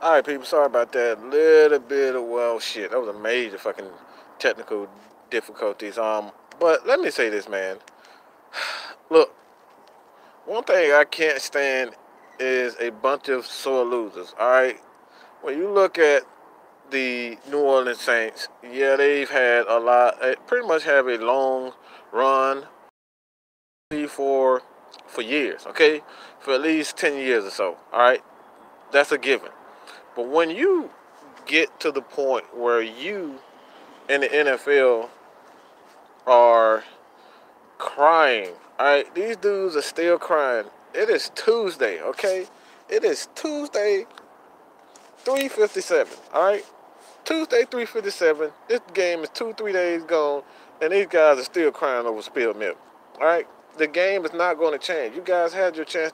All right, people. Sorry about that. Little bit of shit. That was a major fucking technical difficulties. But let me say this, man. Look, one thing I can't stand is a bunch of sore losers. All right. When you look at the New Orleans Saints, yeah, they've had a lot. Pretty much have a long run for for years. Okay, for at least 10 years or so. All right, that's a given. But when you get to the point where you in the NFL are crying. All right, these dudes are still crying. It is Tuesday, okay? It is Tuesday, 3:57. All right, Tuesday, 3:57. This game is 2, 3 days gone, and these guys are still crying over spilled milk. All right, the game is not going to change. You guys had your chance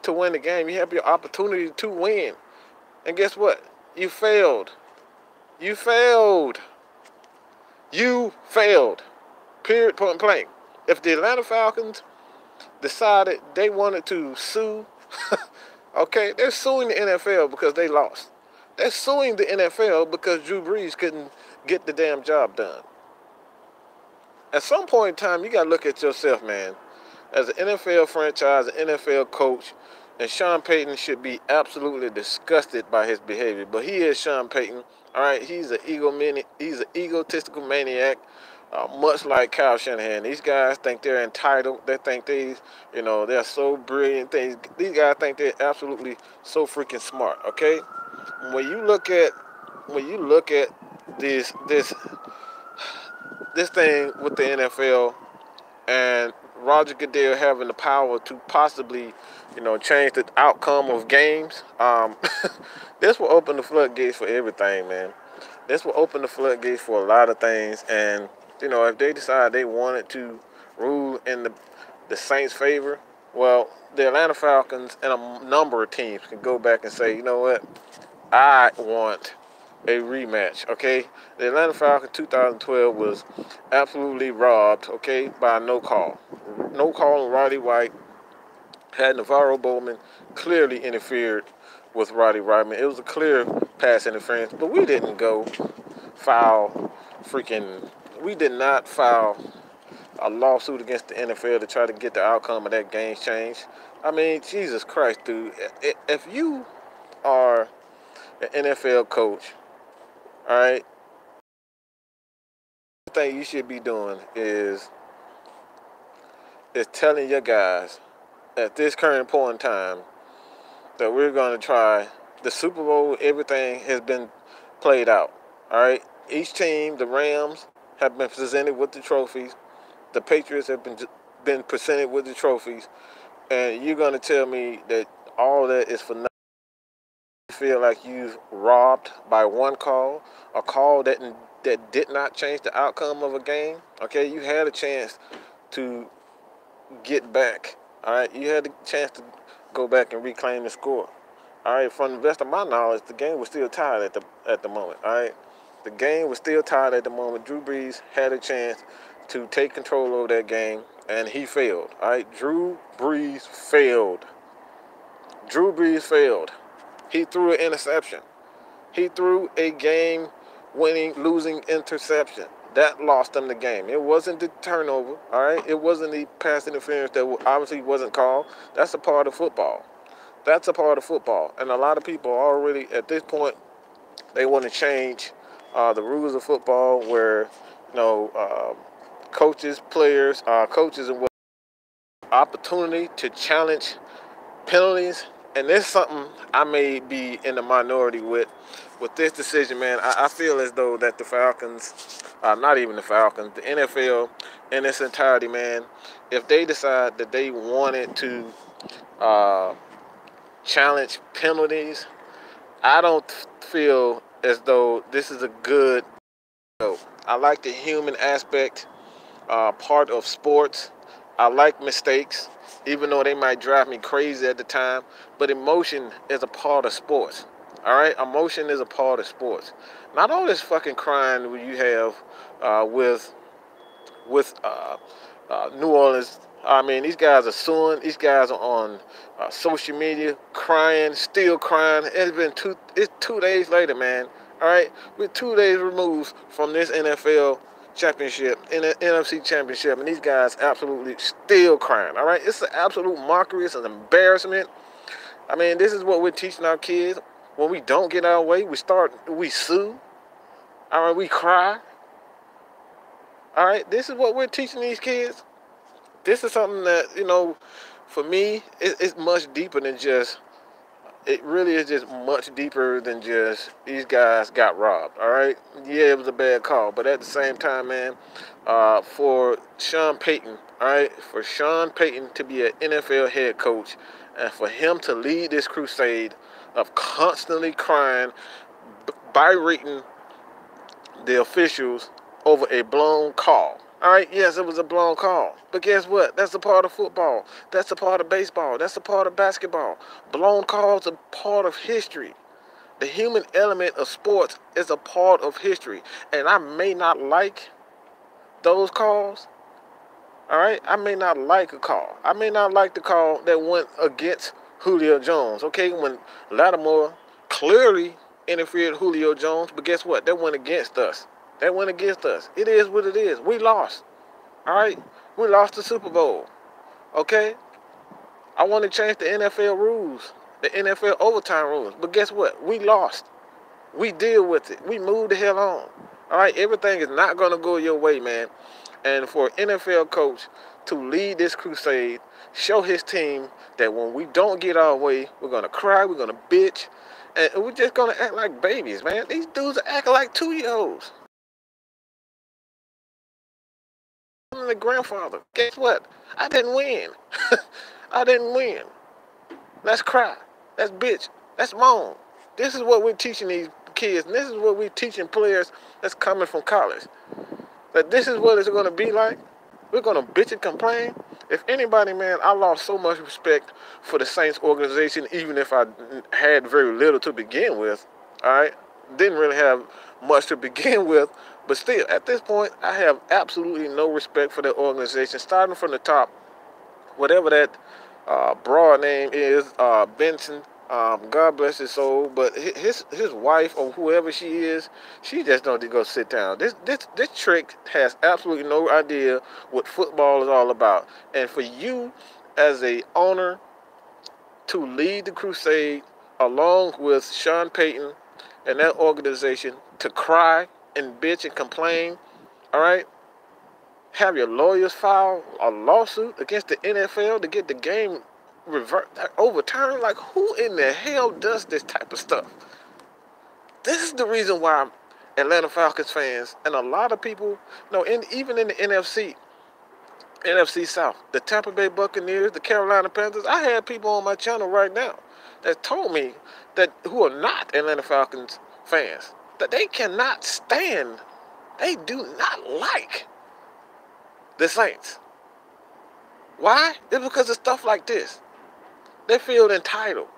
to win the game. You have your opportunity to win, and guess what? You failed. You failed. You failed. Period, point blank. If the Atlanta Falcons decided they wanted to sue, okay, they're suing the NFL because they lost. They're suing the NFL because Drew Brees couldn't get the damn job done. At some point in time, you got to look at yourself, man. As an NFL franchise, an NFL coach, and Sean Payton should be absolutely disgusted by his behavior. But he is Sean Payton. All right, he's an egotistical maniac, much like Kyle Shanahan. These guys think they're entitled. They think they're so brilliant. These guys think they're absolutely so freaking smart. Okay, when you look at this thing with the NFL and Roger Goodell having the power to possibly, change the outcome of games, this will open the floodgates for everything, man. This will open the floodgates for a lot of things, and if they decide they wanted to rule in the Saints' favor, well, the Atlanta Falcons and a number of teams can go back and say, you know what, I want a rematch, okay? The Atlanta Falcons 2012 was absolutely robbed, okay, by no call. No call on Roddy White. Had Navarro Bowman clearly interfered with Roddy Rodman. It was a clear pass interference, but we didn't go file we did not file a lawsuit against the NFL to try to get the outcome of that game changed. I mean, Jesus Christ, dude. If you are an NFL coach, all right, the thing you should be doing is telling your guys at this current point in time that we're going to try the Super Bowl. Everything has been played out. All right, each team, the Rams have been presented with the trophies. The Patriots have been presented with the trophies, and you're going to tell me that all that is for nothing. You feel like you've robbed by one call, a call that did not change the outcome of a game. Okay, you had a chance to get back. All right, you had a chance to go back and reclaim the score. All right, from the best of my knowledge, the game was still tied at the moment. All right, the game was still tied at the moment. Drew Brees had a chance to take control of that game, and he failed. All right, Drew Brees failed. Drew Brees failed. He threw an interception. He threw a losing interception. That lost them the game. It wasn't the turnover, all right? It wasn't the pass interference that obviously wasn't called. That's a part of football. That's a part of football. And a lot of people already, at this point, they want to change the rules of football where, coaches and opportunity to challenge penalties. And this is something I may be in the minority with this decision, man. I feel as though that the Falcons, not even the Falcons, the NFL in its entirety, man, if they decide that they wanted to challenge penalties, I don't feel as though this is a good. I like the human aspect, part of sports. I like mistakes, even though they might drive me crazy at the time. But emotion is a part of sports. All right, emotion is a part of sports. Not all this fucking crying you have with New Orleans I mean, these guys are suing. These guys are on social media crying, still crying. It's 2 days later, man. All right, we're 2 days removed from this NFL championship, in the NFC championship, and these guys absolutely still crying. All right, it's an absolute mockery. It's an embarrassment. I mean, this is what we're teaching our kids. When we don't get our way, we sue. All right, we cry. All right, this is what we're teaching these kids. This is something that, for me, it's much deeper than just, it really is just much deeper than just these guys got robbed, all right? Yeah, it was a bad call, but at the same time, man, for Sean Payton, all right, for Sean Payton to be an NFL head coach and for him to lead this crusade of constantly crying, berating the officials over a blown call. All right, yes, it was a blown call. But guess what? That's a part of football. That's a part of baseball. That's a part of basketball. Blown calls are part of history. The human element of sports is a part of history. And I may not like those calls. All right? I may not like a call. I may not like the call that went against Julio Jones. Okay, when Lattimore clearly interfered with Julio Jones. But guess what? That went against us. That went against us. It is what it is. We lost. All right? We lost the Super Bowl. Okay? I want to change the NFL rules, the NFL overtime rules. But guess what? We lost. We deal with it. We moved the hell on. All right? Everything is not going to go your way, man. And for an NFL coach to lead this crusade, show his team that when we don't get our way, we're going to cry, we're going to bitch, and we're just going to act like babies, man. These dudes are acting like 2-year-olds. I'm the grandfather. Guess what? I didn't win. I didn't win. Let's cry. Let's bitch. Let's moan. This is what we're teaching these kids, and this is what we're teaching players that's coming from college. That this is what it's going to be like. We're going to bitch and complain. If anybody, man, I lost so much respect for the Saints organization, even if I had very little to begin with. All right? Didn't really have much to begin with. But still, at this point, I have absolutely no respect for that organization. Starting from the top, whatever that broad name is, Benson, God bless his soul. But his wife or whoever she is, she just don't need to go sit down. This trick has absolutely no idea what football is all about. And for you, as a owner, to lead the crusade along with Sean Payton and that organization, to cry and bitch and complain, all right? Have your lawyers file a lawsuit against the NFL to get the game overturned? Like, who in the hell does this type of stuff? This is the reason why Atlanta Falcons fans and a lot of people, even in the NFC South, the Tampa Bay Buccaneers, the Carolina Panthers, I have people on my channel right now that told me that who are not Atlanta Falcons fans, that they cannot stand, they do not like the Saints. Why? It's because of stuff like this. They feel entitled.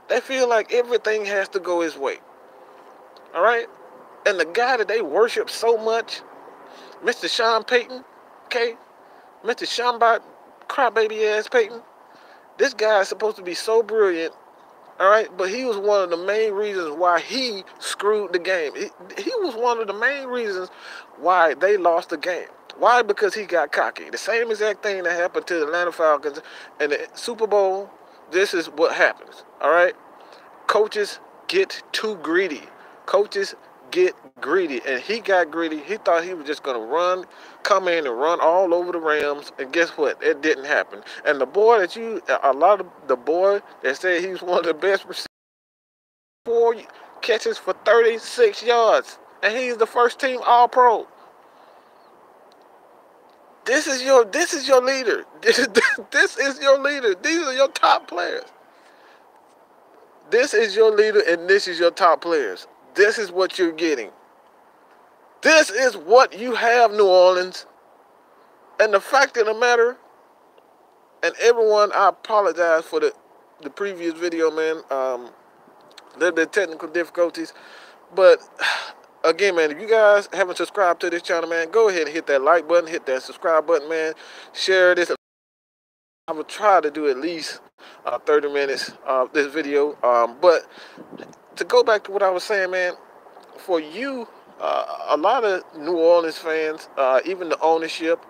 They feel like everything has to go his way. All right? And the guy that they worship so much, Mr. Sean Payton, okay? Mr. Sean crybaby ass Payton, this guy is supposed to be so brilliant. All right, but he was one of the main reasons why he screwed the game. He was one of the main reasons why they lost the game. Why? Because he got cocky. The same exact thing that happened to the Atlanta Falcons in the Super Bowl. This is what happens. All right, coaches get too greedy. Coaches get greedy, and he got greedy. He thought he was just going to come in and run all over the Rams, and guess what? It didn't happen. And the boy that said he was one of the best receivers, 4 catches for 36 yards, and he's the first team All-Pro. This is your leader. This is your leader. These are your top players. This is your leader, and this is your top players. This is what you're getting. This is what you have, New Orleans. And the fact of the matter, and everyone, I apologize for the previous video, man. A little bit of technical difficulties. But, again, man, if you guys haven't subscribed to this channel, man, go ahead and hit that like button, hit that subscribe button, man. Share this. I will try to do at least 30 minutes of this video. But to go back to what I was saying, man, for you, a lot of New Orleans fans, even the ownership,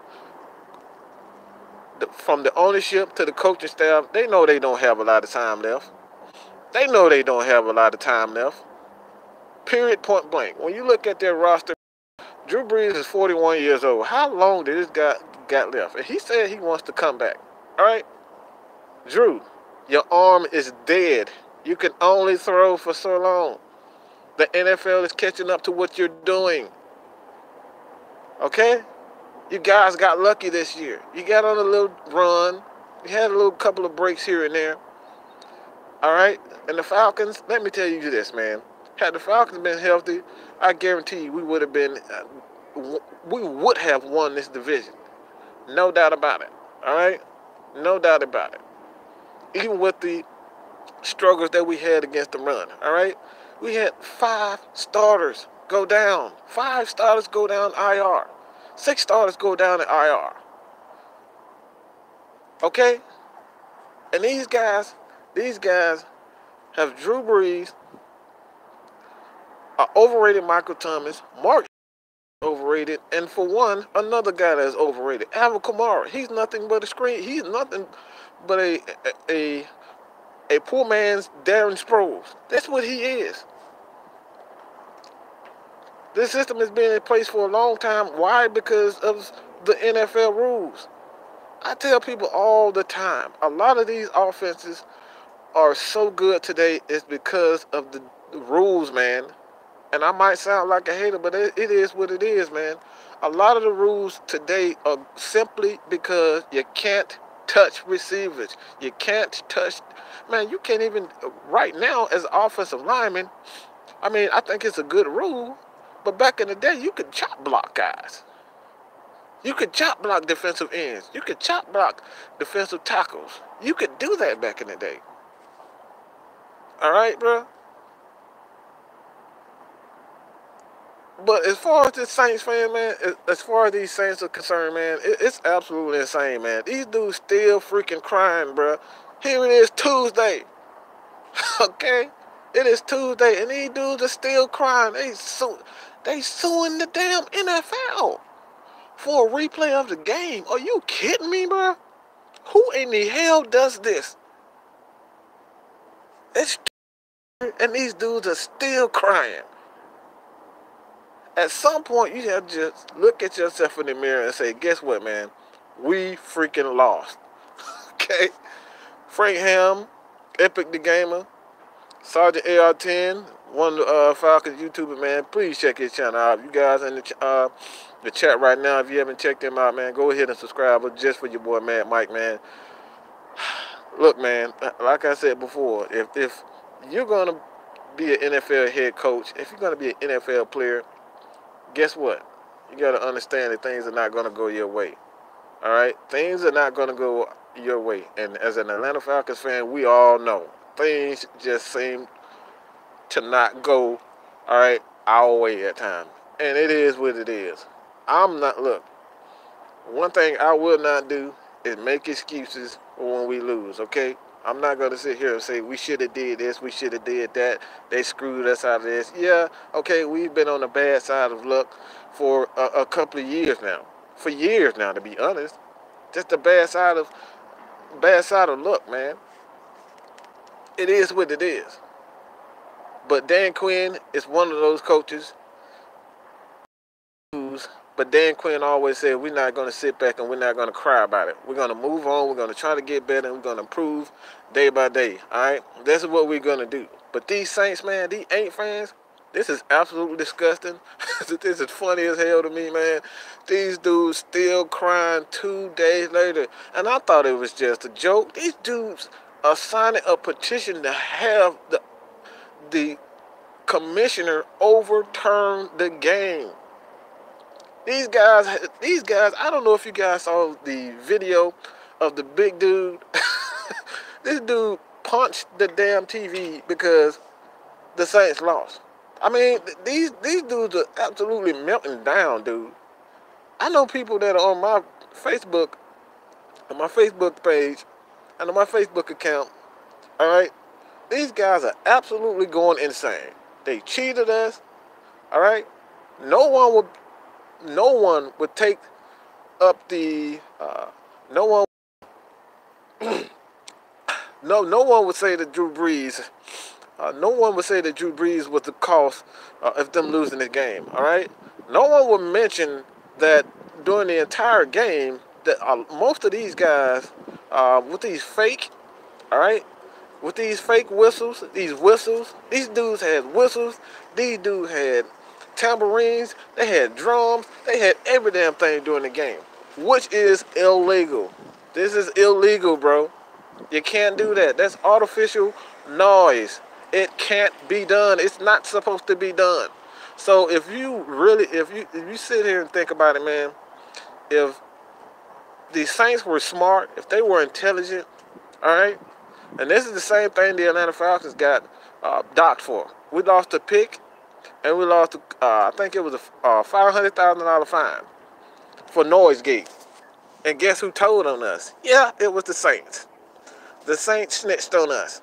from the ownership to the coaching staff, they know they don't have a lot of time left. They know they don't have a lot of time left. Period, point blank. When you look at their roster, Drew Brees is 41 years old. How long did this guy got left? And he said he wants to come back. All right, Drew, your arm is dead. You can only throw for so long. The NFL is catching up to what you're doing. Okay? You guys got lucky this year. You got on a little run. You had a little couple of breaks here and there. All right? And the Falcons, let me tell you this, man. Had the Falcons been healthy, I guarantee you we would have won this division. No doubt about it. All right? No doubt about it. Even with the struggles that we had against the run. All right? We had 5 starters go down. 5 starters go down IR. 6 starters go down at IR. Okay? And these guys have Drew Brees, overrated Michael Thomas, Mark overrated, and for one, another guy that's overrated, Alvin Kamara. He's nothing but a screen. He's nothing but a poor man's Darren Sproles. That's what he is. This system has been in place for a long time. Why? Because of the NFL rules. I tell people all the time, a lot of these offenses are so good today is because of the rules, man. And I might sound like a hater, but it is what it is, man. A lot of the rules today are simply because you can't touch receivers. You can't touch, man, you can't even, right now as an offensive lineman, I mean, I think it's a good rule, but back in the day, you could chop block guys. You could chop block defensive ends. You could chop block defensive tackles. You could do that back in the day. All right, bro? But as far as this Saints fan, man, as far as these Saints are concerned, man, it's absolutely insane, man. These dudes still freaking crying, bro. Here it is Tuesday. Okay? It is Tuesday, and these dudes are still crying. They suing the damn NFL for a replay of the game. Are you kidding me, bro? Who in the hell does this? It's and these dudes are still crying. At some point, you have to just look at yourself in the mirror and say, guess what, man? We freaking lost. Okay? Frank Ham, Epic the Gamer, Sergeant AR10, one of the Falcons YouTuber, man. Please check his channel out. You guys in the chat right now, if you haven't checked him out, man, go ahead and subscribe just for your boy, Mad Mike, man. Look, man, like I said before, if you're going to be an NFL head coach, if you're going to be an NFL player, guess what? You got to understand that things are not going to go your way. All right? Things are not going to go your way. And as an Atlanta Falcons fan, we all know things just seem to not go, all right, our way at times. And it is what it is. Look, one thing I will not do is make excuses when we lose, okay? I'm not going to sit here and say we should have did this, we should have did that, they screwed us out of this. Yeah, okay, we've been on the bad side of luck for a couple of years now. For years now, to be honest. Just the bad side of luck, man. It is what it is. But Dan Quinn is one of those coaches but Dan Quinn always said, we're not going to sit back and we're not going to cry about it. We're going to move on. We're going to try to get better. And we're going to improve day by day. All right? This is what we're going to do. But these Saints, man, these Ain't fans, this is absolutely disgusting. This is funny as hell to me, man. These dudes still crying 2 days later. And I thought it was just a joke. These dudes are signing a petition to have the commissioner overturn the game. These guys, I don't know if you guys saw the video of the big dude. This dude punched the damn TV because the Saints lost. I mean, these dudes are absolutely melting down, dude. I know people that are on my Facebook on my Facebook page and on my Facebook account, all right, these guys are absolutely going insane. They cheated us, all right. No one would take up the no one no one would say that Drew Brees no one would say that Drew Brees was the cause of them losing this game. All right, no one would mention that during the entire game that most of these guys with these fake, all right, with these fake whistles, these dudes had whistles, these dudes had tambourines, they had drums, they had every damn thing during the game, which is illegal. This is illegal, bro. You can't do that. That's artificial noise. It can't be done. It's not supposed to be done. So if you sit here and think about it, man, if the Saints were smart, if they were intelligent, all right, and this is the same thing the Atlanta Falcons got docked for. We lost a pick, and we lost, I think it was a $500,000 fine for noise gate. And guess who told on us? Yeah, it was the Saints. The Saints snitched on us.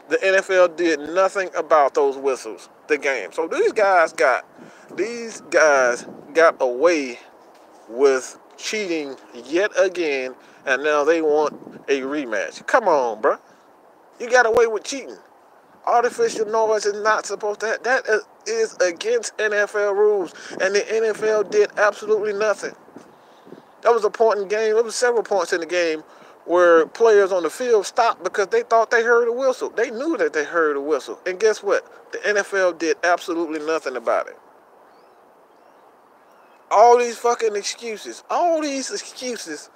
The NFL did nothing about those whistles, the game. So these guys got away with cheating yet again, and now they want a rematch. Come on, bro. You got away with cheating. Artificial noise is not supposed to have. That is against NFL rules, and the NFL did absolutely nothing. That was a point in the game. There was several points in the game where players on the field stopped because they thought they heard a whistle. They knew that they heard a whistle. And guess what? The NFL did absolutely nothing about it. All these fucking excuses. All these excuses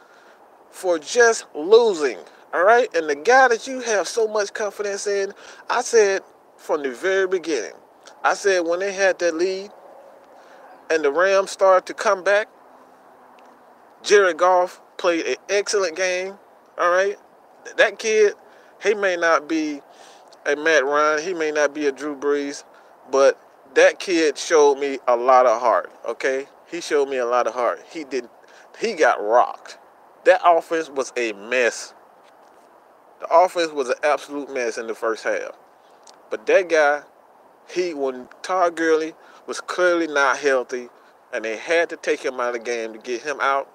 for just losing. All right? And the guy that you have so much confidence in, I said from the very beginning, I said when they had that lead and the Rams started to come back, Jared Goff played an excellent game. All right, that kid, he may not be a Matt Ryan, he may not be a Drew Brees, but that kid showed me a lot of heart. Okay, he showed me a lot of heart. He got rocked. That offense was a mess. The offense was an absolute mess in the first half. But that guy, when Todd Gurley was clearly not healthy, and they had to take him out of the game to get him out,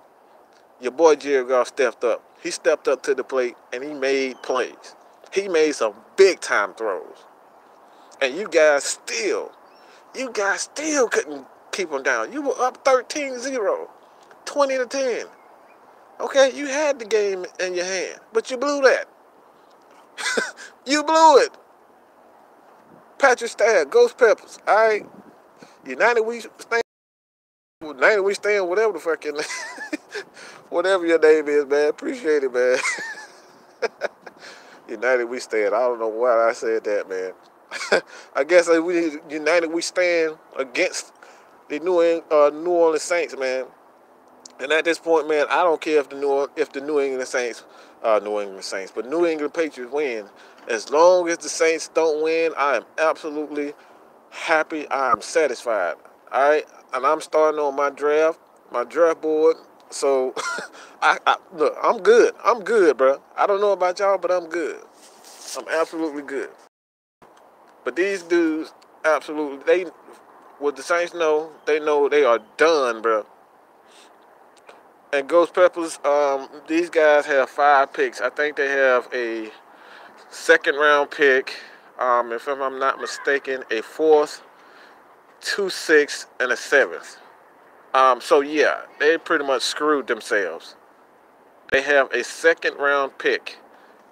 your boy Jared Goff stepped up. He stepped up to the plate, and he made plays. He made some big-time throws. And you guys still couldn't keep him down. You were up 13-0, 20-10. Okay, you had the game in your hand, but you blew that. You blew it. Patrick Stab, Ghost Peppers, all right? United we stand, whatever the fuck your name, whatever your name is, man. Appreciate it, man. United we stand. I don't know why I said that, man. I guess United we stand against the New Orleans Saints, man. And at this point, man, I don't care if the New England Patriots win. As long as the Saints don't win, I am absolutely happy. I am satisfied. All right, and I'm starting on my draft board. So, look, I'm good. I'm good, bro. I don't know about y'all, but I'm good. I'm absolutely good. But these dudes, absolutely, what the Saints know they are done, bro. And Ghost Peppers, these guys have 5 picks. I think they have a second-round pick, if I'm not mistaken, a 4th, 2 6th, and a 7th. So yeah, they pretty much screwed themselves. They have a second-round pick,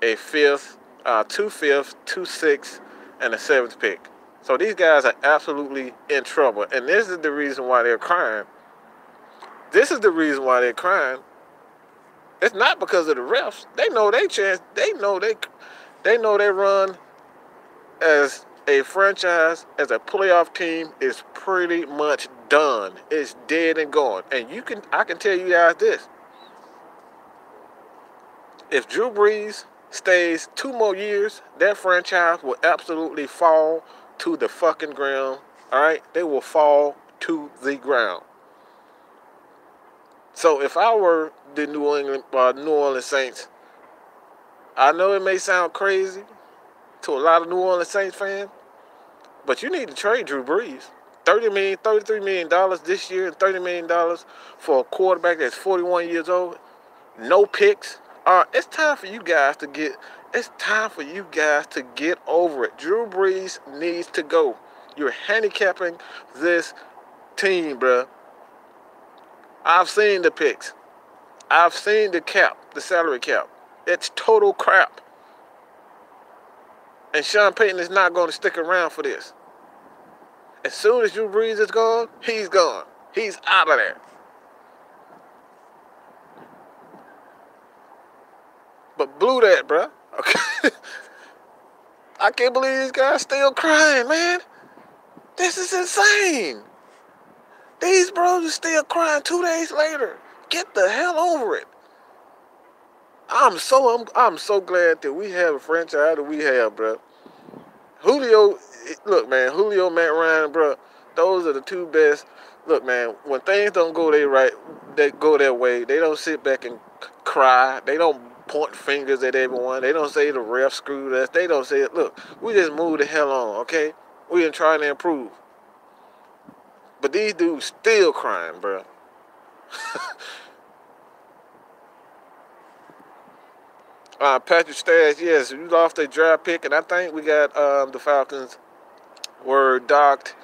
a 5th, 2 5th, 2 6th, and a 7th pick. So these guys are absolutely in trouble, and this is the reason why they're crying. This is the reason why they're crying. It's not because of the refs. They know they chance. They know they run as a franchise, as a playoff team is pretty much done. It's dead and gone. And I can tell you guys this. If Drew Brees stays 2 more years, that franchise will absolutely fall to the fucking ground. All right? They will fall to the ground. So if I were the New Orleans Saints, I know it may sound crazy to a lot of New Orleans Saints fans, but you need to trade Drew Brees. $33 million this year and $30 million for a quarterback that's 41 years old, no picks. It's time for you guys to get. It's time for you guys to get over it. Drew Brees needs to go. You're handicapping this team, bruh. I've seen the picks. I've seen the cap, the salary cap. It's total crap. And Sean Payton is not going to stick around for this. As soon as Drew Brees is gone, he's gone. He's out of there. But blew that, bruh. Okay. I can't believe these guys still crying, man. This is insane. These bros are still crying 2 days later. Get the hell over it. I'm so glad that we have a franchise that we have, bro. Julio, look, man, Julio, Matt Ryan, bro. Those are the two best. Look, man, when things don't go they go their way. They don't sit back and cry. They don't point fingers at everyone. They don't say the ref screwed us. They don't say, look, we just move the hell on, okay? We been trying to improve. But these dudes still crying, bro. Patrick Stats, yes, you lost a draft pick, and I think we got the Falcons were docked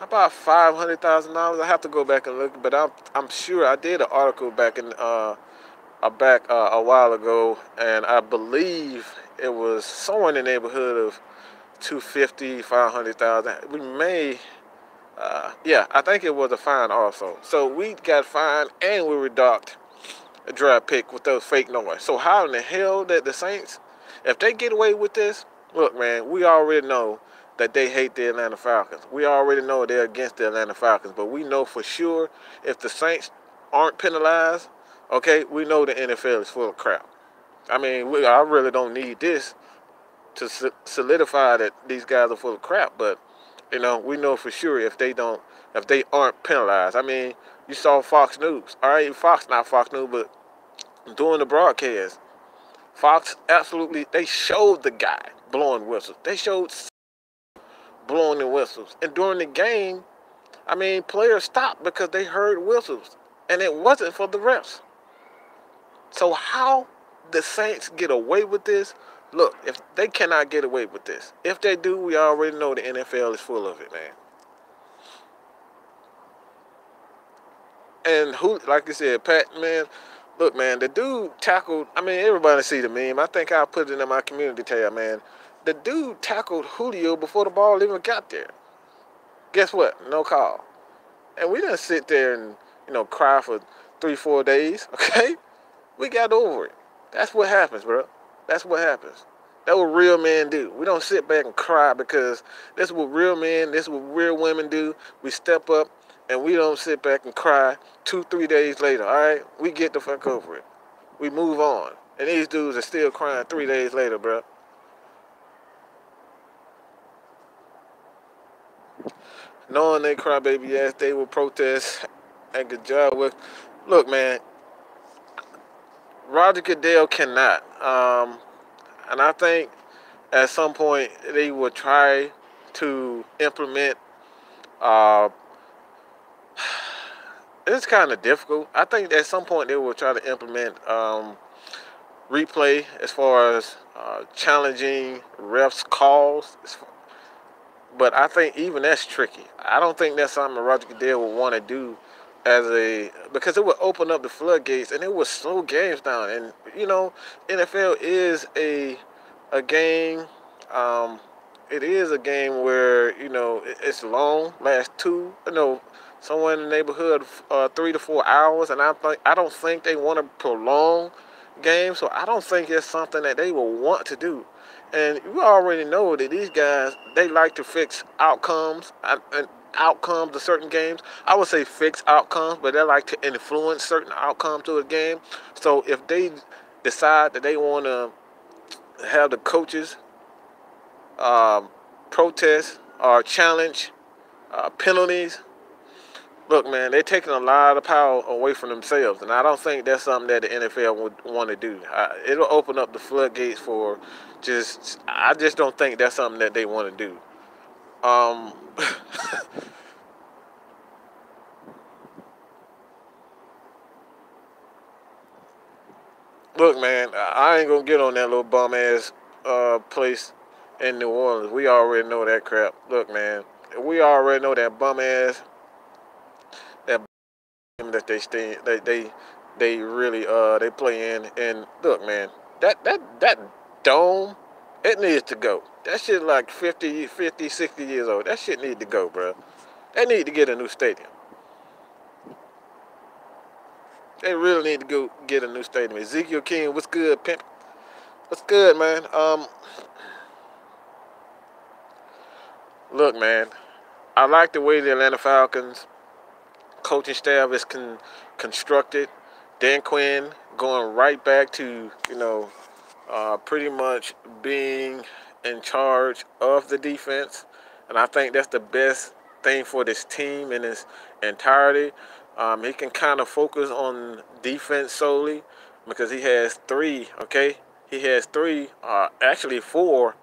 about $500,000. I have to go back and look, but I'm sure I did an article back in a while ago, and I believe it was somewhere in the neighborhood of 250, 500,000. We may. Yeah, I think it was a fine also. So we got fined and we were docked a draft pick with those fake noise. So how in the hell that the Saints, if they get away with this, look, man, we already know that they hate the Atlanta Falcons. We already know they're against the Atlanta Falcons. But we know for sure if the Saints aren't penalized, okay, we know the NFL is full of crap. I mean, I really don't need this to solidify that these guys are full of crap. But we know for sure if they aren't penalized. I mean, you saw Fox News. All right, not Fox News, but during the broadcast, Fox absolutely, they showed the guy blowing whistles. They showed blowing the whistles. And during the game, I mean, players stopped because they heard whistles. And it wasn't for the refs. So how the Saints get away with this? Look, if they cannot get away with this. If they do, we already know the NFL is full of it, man. And like I said, Pat, man, look, man, the dude tackled, I mean, everybody see the meme. I think I'll put it in my community tab, man. The dude tackled Julio before the ball even got there. Guess what? No call. And we didn't sit there and, cry for 3-4 days, okay? We got over it. That's what happens, bro. That's what happens. That's what real men do. We don't sit back and cry because this is what real men, this is what real women do. We step up and we don't sit back and cry 2-3 days later, all right? We get the fuck over it. We move on. And these dudes are still crying 3 days later, bro. Knowing they crybaby ass, they will protest and good job with. Look, man, Roger Goodell cannot. And I think at some point they will try to implement. It's kind of difficult. I think at some point they will try to implement replay as far as challenging refs' calls. But I think even that's tricky. I don't think that's something Roger Goodell would want to do because it would open up the floodgates and it would slow games down. And NFL is a game. It is a game where it's long, lasts somewhere in the neighborhood of 3 to 4 hours, and I don't think they want to prolong games. So I don't think it's something that they will want to do. And you already know that these guys, they like to fix outcomes and outcomes of certain games. I would say fix outcomes, but they like to influence certain outcomes to a game. So if they decide that they want to have the coaches protest or challenge penalties, Look, man, they're taking a lot of power away from themselves, and I don't think that's something that the NFL would want to do. It'll open up the floodgates for just. I just don't think that's something that they want to do. Um, Look, man, I ain't gonna get on that little bum ass place in New Orleans. We already know that crap. Look, man, we already know that bum ass that that they stay they really they play in. And look, man, that dome, it needs to go. That shit like 50, 60 years old. That shit need to go, bro. They need to get a new stadium. They really need to go get a new stadium. Ezekiel King, what's good, pimp? What's good, man? Look, man, I like the way the Atlanta Falcons coaching staff is constructed. Dan Quinn going right back to, pretty much being in charge of the defense. And I think that's the best thing for this team in its entirety. He can kind of focus on defense solely because he has three, okay? He has three, actually four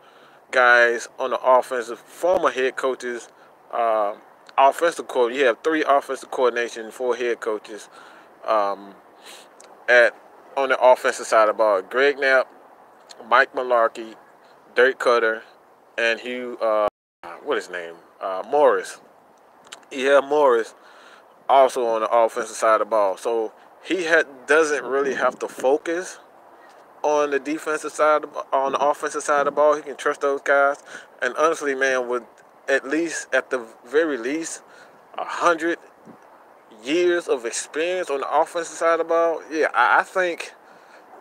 guys on the offensive, former head coaches, uh, offensive coach. You have three offensive coordination, four head coaches um, at on the offensive side of the ball. Greg Knapp, Mike Mularkey, Dirk Cutter, and Hugh. What is his name? Morris. Yeah, Morris also on the offensive side of the ball. So he doesn't really have to focus on the defensive side, on the offensive side of the ball. He can trust those guys. And honestly, man, with at the very least, 100 years of experience on the offensive side of the ball, yeah, I think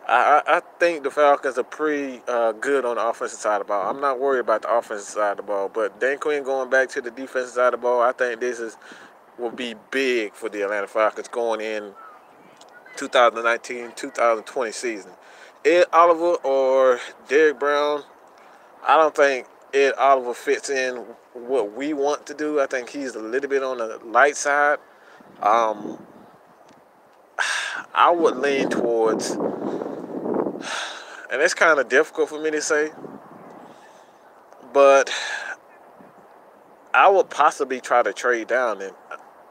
the Falcons are pretty good on the offensive side of the ball. I'm not worried about the offensive side of the ball, but Dan Quinn going back to the defensive side of the ball, I think will be big for the Atlanta Falcons going in 2019-2020 season. Ed Oliver or Derek Brown, I don't think Ed Oliver fits in what we want to do. I think he's a little bit on the light side. Um, I would lean towards, and it's kind of difficult for me to say, but I would possibly try to trade down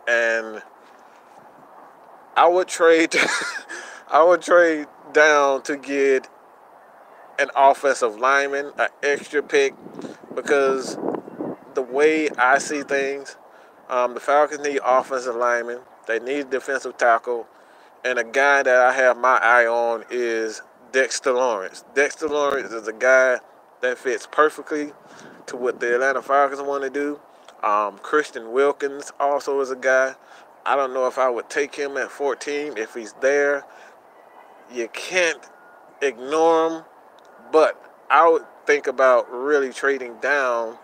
and I would trade I would trade down to get an offensive lineman, an extra pick, because the way I see things, the Falcons need offensive linemen. They need defensive tackle. And a guy that I have my eye on is Dexter Lawrence. Dexter Lawrence is a guy that fits perfectly to what the Atlanta Falcons want to do. Christian Wilkins also is a guy. I don't know if I would take him at 14 if he's there. You can't ignore him, but I would think about really trading down,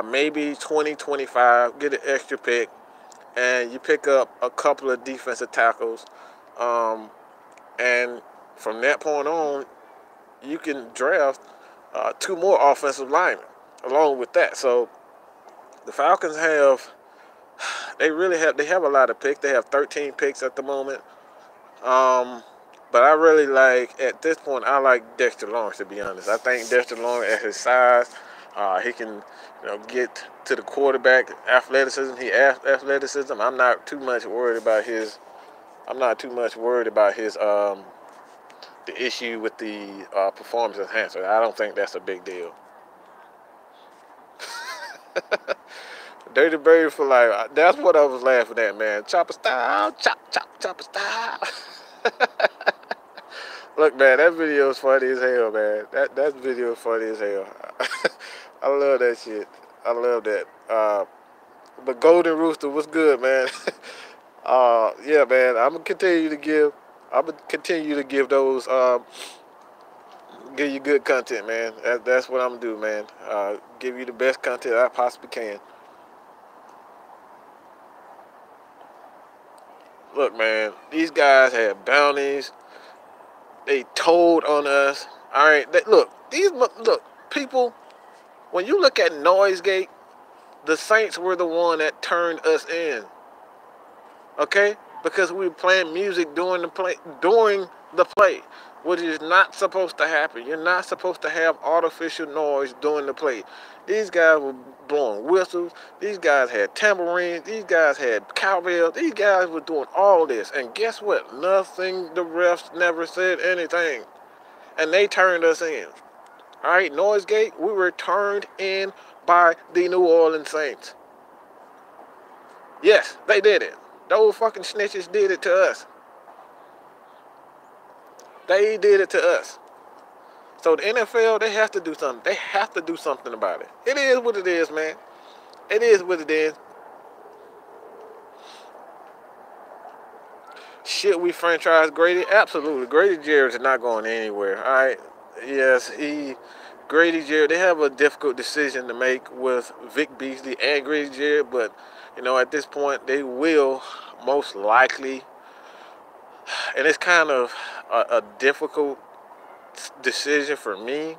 maybe 20, 25, get an extra pick, and you pick up a couple of defensive tackles. And from that point on, you can draft two more offensive linemen along with that. So the Falcons they have a lot of picks. They have 13 picks at the moment. But I really at this point, I like Dexter Lawrence, to be honest. I think Dexter Lawrence at his size, he can, get to the quarterback athleticism. He has athleticism. I'm not too much worried about his the issue with the performance enhancer. I don't think that's a big deal. Dirty Bird for life. That's what I was laughing at, man. Chopper style, chopper style. Look, man, that video is funny as hell, man. That video is funny as hell. I love that shit. I love that. But Golden Rooster, what's good, man? Yeah, man. I'm gonna continue to give those. Give you good content, man. That's what I'm gonna do, man. Give you the best content I possibly can. Look, man, these guys had bounties. They told on us. All right, look, people. When you look at Noisegate, the Saints were the one that turned us in. okay? Because we were playing music during the play, which is not supposed to happen. You're not supposed to have artificial noise during the play. These guys were blowing whistles. These guys had tambourines. These guys had cowbells. These guys were doing all this. And guess what? Nothing. The refs never said anything. And they turned us in. All right, Noise Gate, we were turned in by the New Orleans Saints. Yes, they did it. Those fucking snitches did it to us. They did it to us. So the NFL, they have to do something. They have to do something about it. It is what it is, man. It is what it is. Should we franchise Grady? Absolutely. Grady Jarrett is not going anywhere. All right. Yes, Grady Jarrett, they have a difficult decision to make with Vic Beasley and Grady Jarrett, but at this point they will most likely, and it's kind of a difficult decision for me.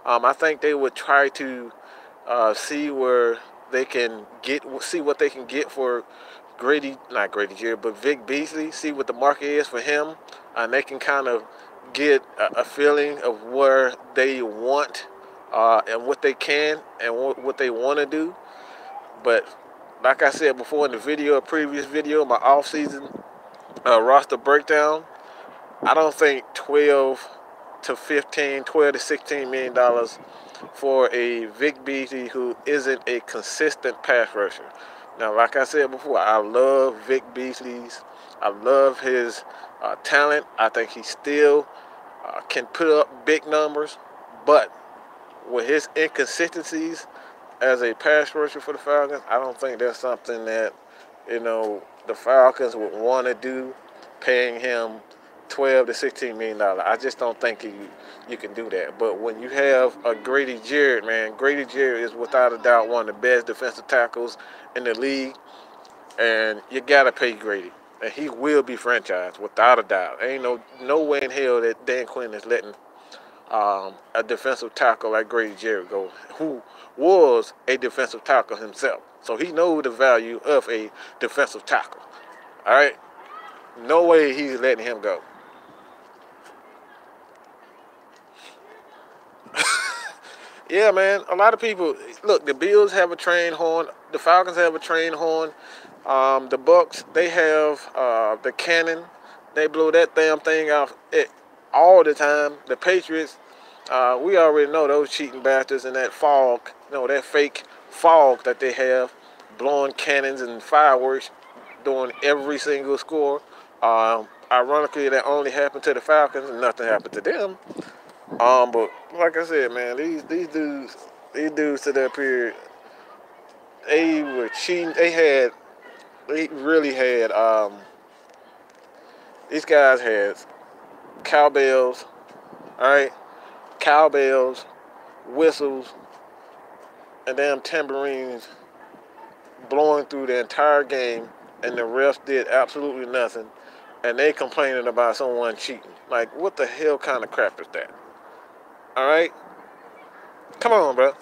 I think they would try to see where they can see what they can get for not Grady Jarrett, but Vic Beasley, see what the market is for him, and they can kind of get a feeling of where they want and what they can and what they want to do. But like I said before in the previous video, my off-season roster breakdown, I don't think 12 to 16 million dollars for a Vic Beasley who isn't a consistent pass rusher. Now, like I said before, I love Vic Beasley's. I love his talent. I think he still can put up big numbers, but with his inconsistencies as a pass rusher for the Falcons, I don't think that's something that the Falcons would want to do, paying him 12 to 16 million dollars. I just don't think you can do that. But when you have a Grady Jarrett, man, Grady Jarrett is without a doubt one of the best defensive tackles in the league, and you gotta pay Grady, and he will be franchised without a doubt. Ain't no way in hell that Dan Quinn is letting a defensive tackle like Grady Jarrett go, who was a defensive tackle himself. So he knows the value of a defensive tackle. All right, no way he's letting him go. Yeah, man. A lot of people look. The Bills have a train horn. The Falcons have a train horn. The Bucks, they have the cannon. They blow that damn thing off all the time. The Patriots, we already know those cheating bastards and that fog, that fake fog that they have, blowing cannons and fireworks during every single score. Ironically, that only happened to the Falcons and nothing happened to them. But like I said, man, these dudes to that period, they were cheating. They really had. These guys had cowbells, all right, cowbells, whistles, and damn tambourines blowing through the entire game, and the refs did absolutely nothing, and they complaining about someone cheating. Like, what the hell kind of crap is that? All right, come on, bro.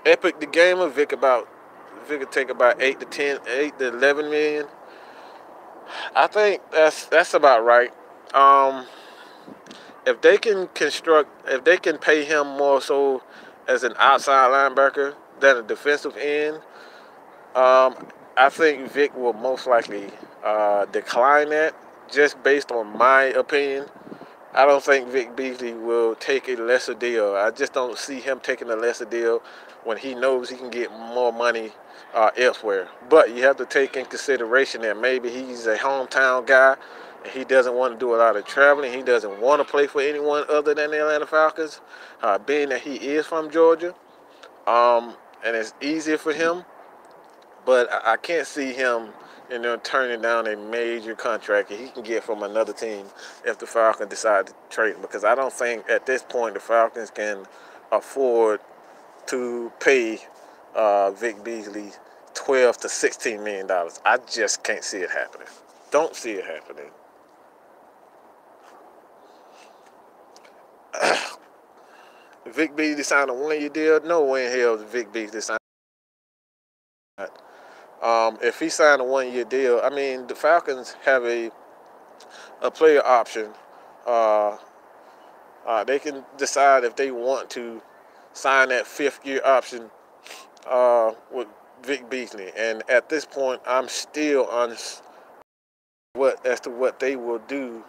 Epic the gamer, Vic would take about 8 to 11 million. I think that's about right. If they can pay him more so as an outside linebacker than a defensive end, I think Vic will most likely decline that, just based on my opinion. I don't think Vic Beasley will take a lesser deal. I just don't see him taking a lesser deal when he knows he can get more money elsewhere. But you have to take in consideration that maybe he's a hometown guy and he doesn't want to do a lot of traveling. He doesn't want to play for anyone other than the Atlanta Falcons, being that he is from Georgia. And it's easier for him. But I can't see him, turning down a major contract that he can get from another team if the Falcons decide to trade him. Because I don't think at this point the Falcons can afford to pay Vic Beasley $12 to $16 million. I just can't see it happening. Don't see it happening. Vic Beasley signed a one-year deal. No way in hell Vic Beasley signed If he signed a 1 year deal, I mean, the Falcons have a player option. Uh, they can decide if they want to sign that 5th year option with Vic Beasley. And at this point, I'm still honest as to what they will do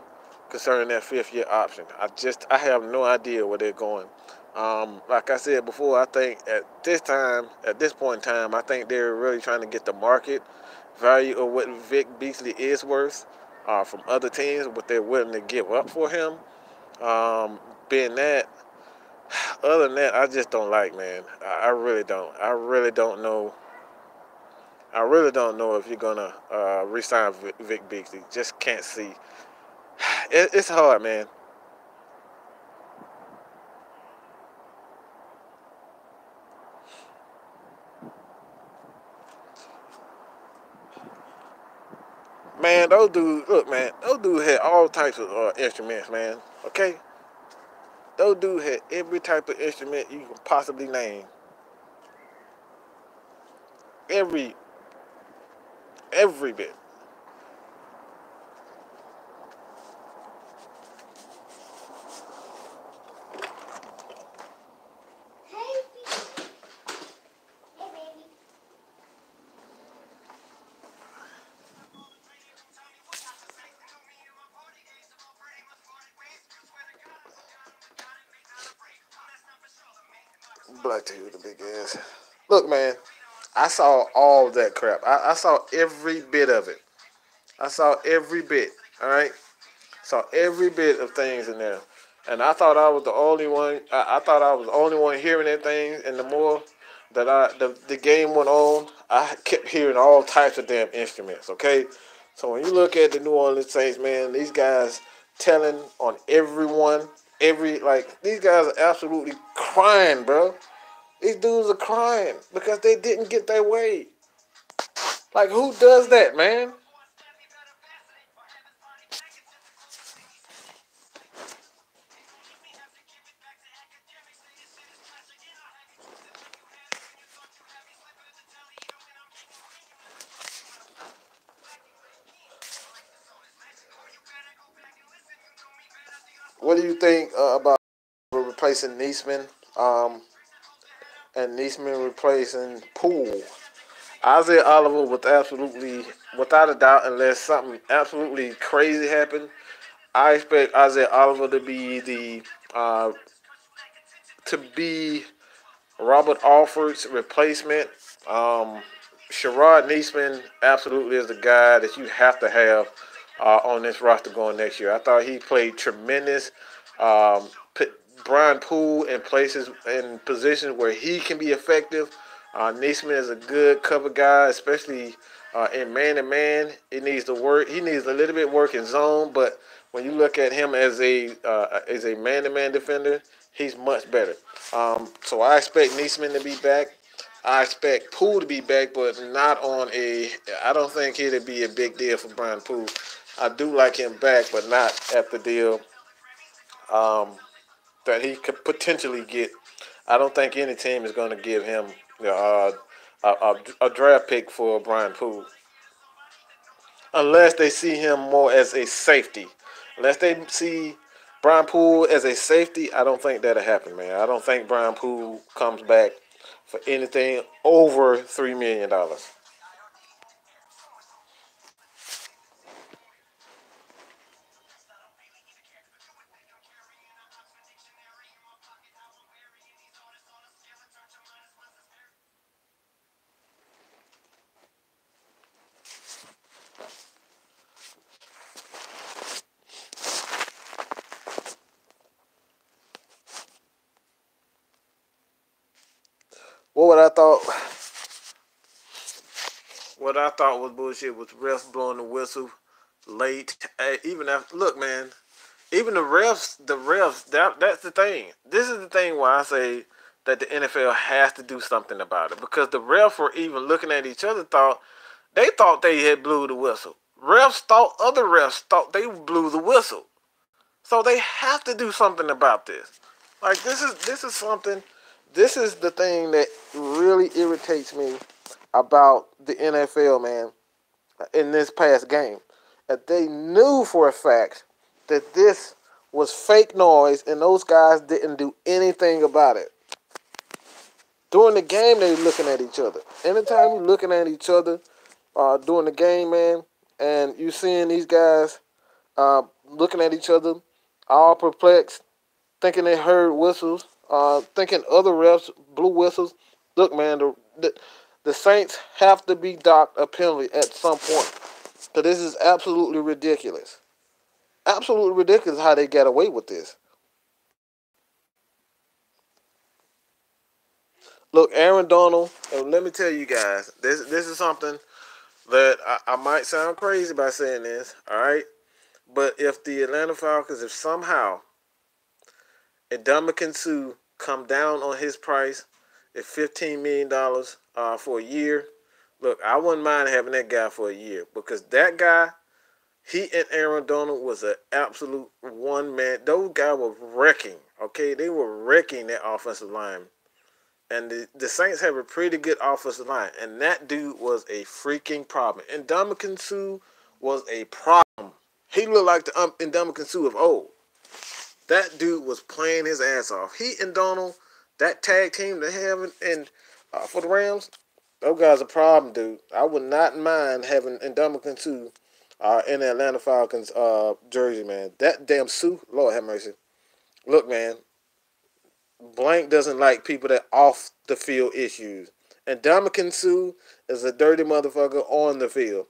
concerning that 5th year option. I have no idea where they're going. Like I said before, I think at this point in time, I think they're really trying to get the market value of what Vic Beasley is worth from other teams, what they're willing to give up for him. Um, being that, other than that, I just don't like, man. I really don't. I really don't know. I really don't know if you're gonna re-sign Vic Beasley. Just can't see. It's hard, man. Man, those dudes, look, man, those dudes had all types of instruments, man. Okay, those dudes had every type of instrument you can possibly name. Every, every bit. Black to you, the big ass. Look, man, I saw all that crap. I saw every bit of it. I saw every bit. All right, saw every bit of things in there, and I thought I was the only one. I thought I was the only one hearing that thing. And the more that the game went on, I kept hearing all types of damn instruments. Okay, so when you look at the New Orleans Saints, man, these guys telling on everyone, these guys are absolutely crying, bro. These dudes are crying because they didn't get their way. Like, who does that, man? What do you think about replacing Neesman and Neesman replacing Poole? Isaiah Oliver was absolutely, without a doubt, unless something absolutely crazy happened, I expect Isaiah Oliver uh, to be Robert Alford's replacement. Um, Sherrod Neesman absolutely is the guy that you have to have on this roster going next year. I thought he played tremendous. Put Brian Poole in positions where he can be effective. Neesman is a good cover guy, especially in man to man. He needs to work. He needs a little bit work in zone, but when you look at him as a man to man defender, he's much better. So I expect Neesman to be back. I expect Poole to be back, but not on a. I don't think it'll be a big deal for Brian Poole. I do like him back, but not at the deal um, that he could potentially get. I don't think any team is going to give him a draft pick for Brian Poole unless they see him more as a safety. Unless they see Brian Poole as a safety, I don't think that'll happen, man. I don't think Brian Poole comes back for anything over $3 million. What would I thought? What I thought was bullshit was refs blowing the whistle late. Even after, look, man, even the refs. That's the thing. This is the thing why I say that the NFL has to do something about it because the refs were even looking at each other. Thought they had blew the whistle. Other refs thought they blew the whistle. So they have to do something about this. Like this is something. This is the thing that really irritates me about the NFL, man, in this past game. That they knew for a fact that this was fake noise and those guys didn't do anything about it. During the game, they were looking at each other. Anytime you're looking at each other during the game, man, and you seeing these guys looking at each other, all perplexed, thinking they heard whistles, thinking other refs blew whistles. Look, man, the Saints have to be docked a penalty at some point. So this is absolutely ridiculous. Absolutely ridiculous how they got away with this. Look, Aaron Donald, and let me tell you guys, this is something that I might sound crazy by saying this, all right? But if the Atlanta Falcons, if somehow Ndamukong Suh come down on his price at $15 million for a year, look, I wouldn't mind having that guy for a year because that guy, he and Aaron Donald was an absolute one man. Those guys were wrecking, okay? They were wrecking that offensive line. And the Saints have a pretty good offensive line. And that dude was a freaking problem. And Ndamukong Suh was a problem. He looked like the Ndamukong Suh of old. That dude was playing his ass off. He and Donald, that tag team they have and for the Rams, those guys a problem, dude. I would not mind having Ndamukong Suh in the Atlanta Falcons jersey, man. That damn Suh, Lord have mercy. Look, man, Blank doesn't like people that off the field issues. And Ndamukong Suh is a dirty motherfucker on the field.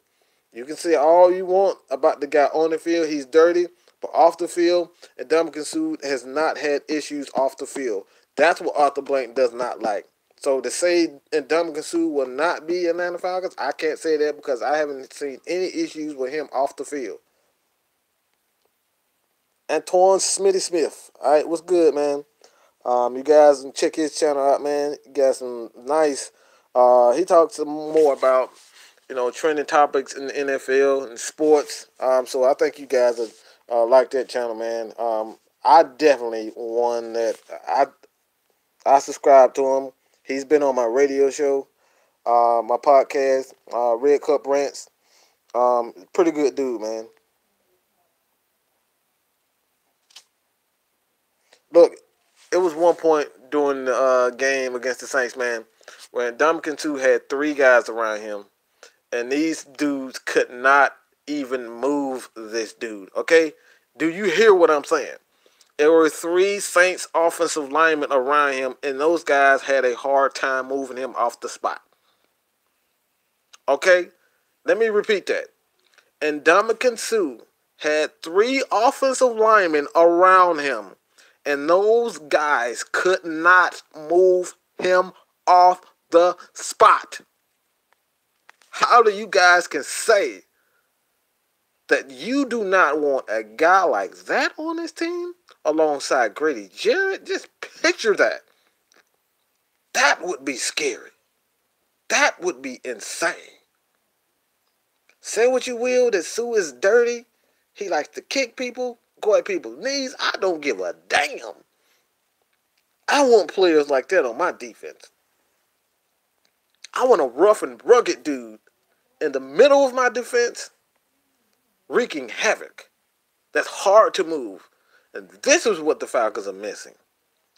You can say all you want about the guy on the field. He's dirty, but off the field, Ndamukong Suh has not had issues off the field. That's what Arthur Blank does not like. So to say Ndamukong Suh will not be Atlanta Falcons, I can't say that because I haven't seen any issues with him off the field. Antoine Smitty Smith. All right, what's good, man? You guys can check his channel out, man. He got some nice. He talks some more about trending topics in the NFL and sports. So I think you guys would like that channel, man. I definitely one that I subscribe to him. He's been on my radio show, my podcast, Red Cup Rants. Pretty good dude, man. Look, it was one point during the game against the Saints, man, when Ndamukong Suh had three guys around him, and these dudes could not even move this dude, okay? Do you hear what I'm saying? There were three Saints offensive linemen around him, and those guys had a hard time moving him off the spot. Okay? Let me repeat that. And Ndamukong Suh had three offensive linemen around him, and those guys could not move him off the spot. How do you guys can say that you do not want a guy like that on this team alongside Grady Jarrett? Just picture that. That would be scary. That would be insane. Say what you will that Suh is dirty. He likes to kick people, go at people's knees. I don't give a damn. I want players like that on my defense. I want a rough and rugged dude in the middle of my defense wreaking havoc. That's hard to move. And this is what the Falcons are missing.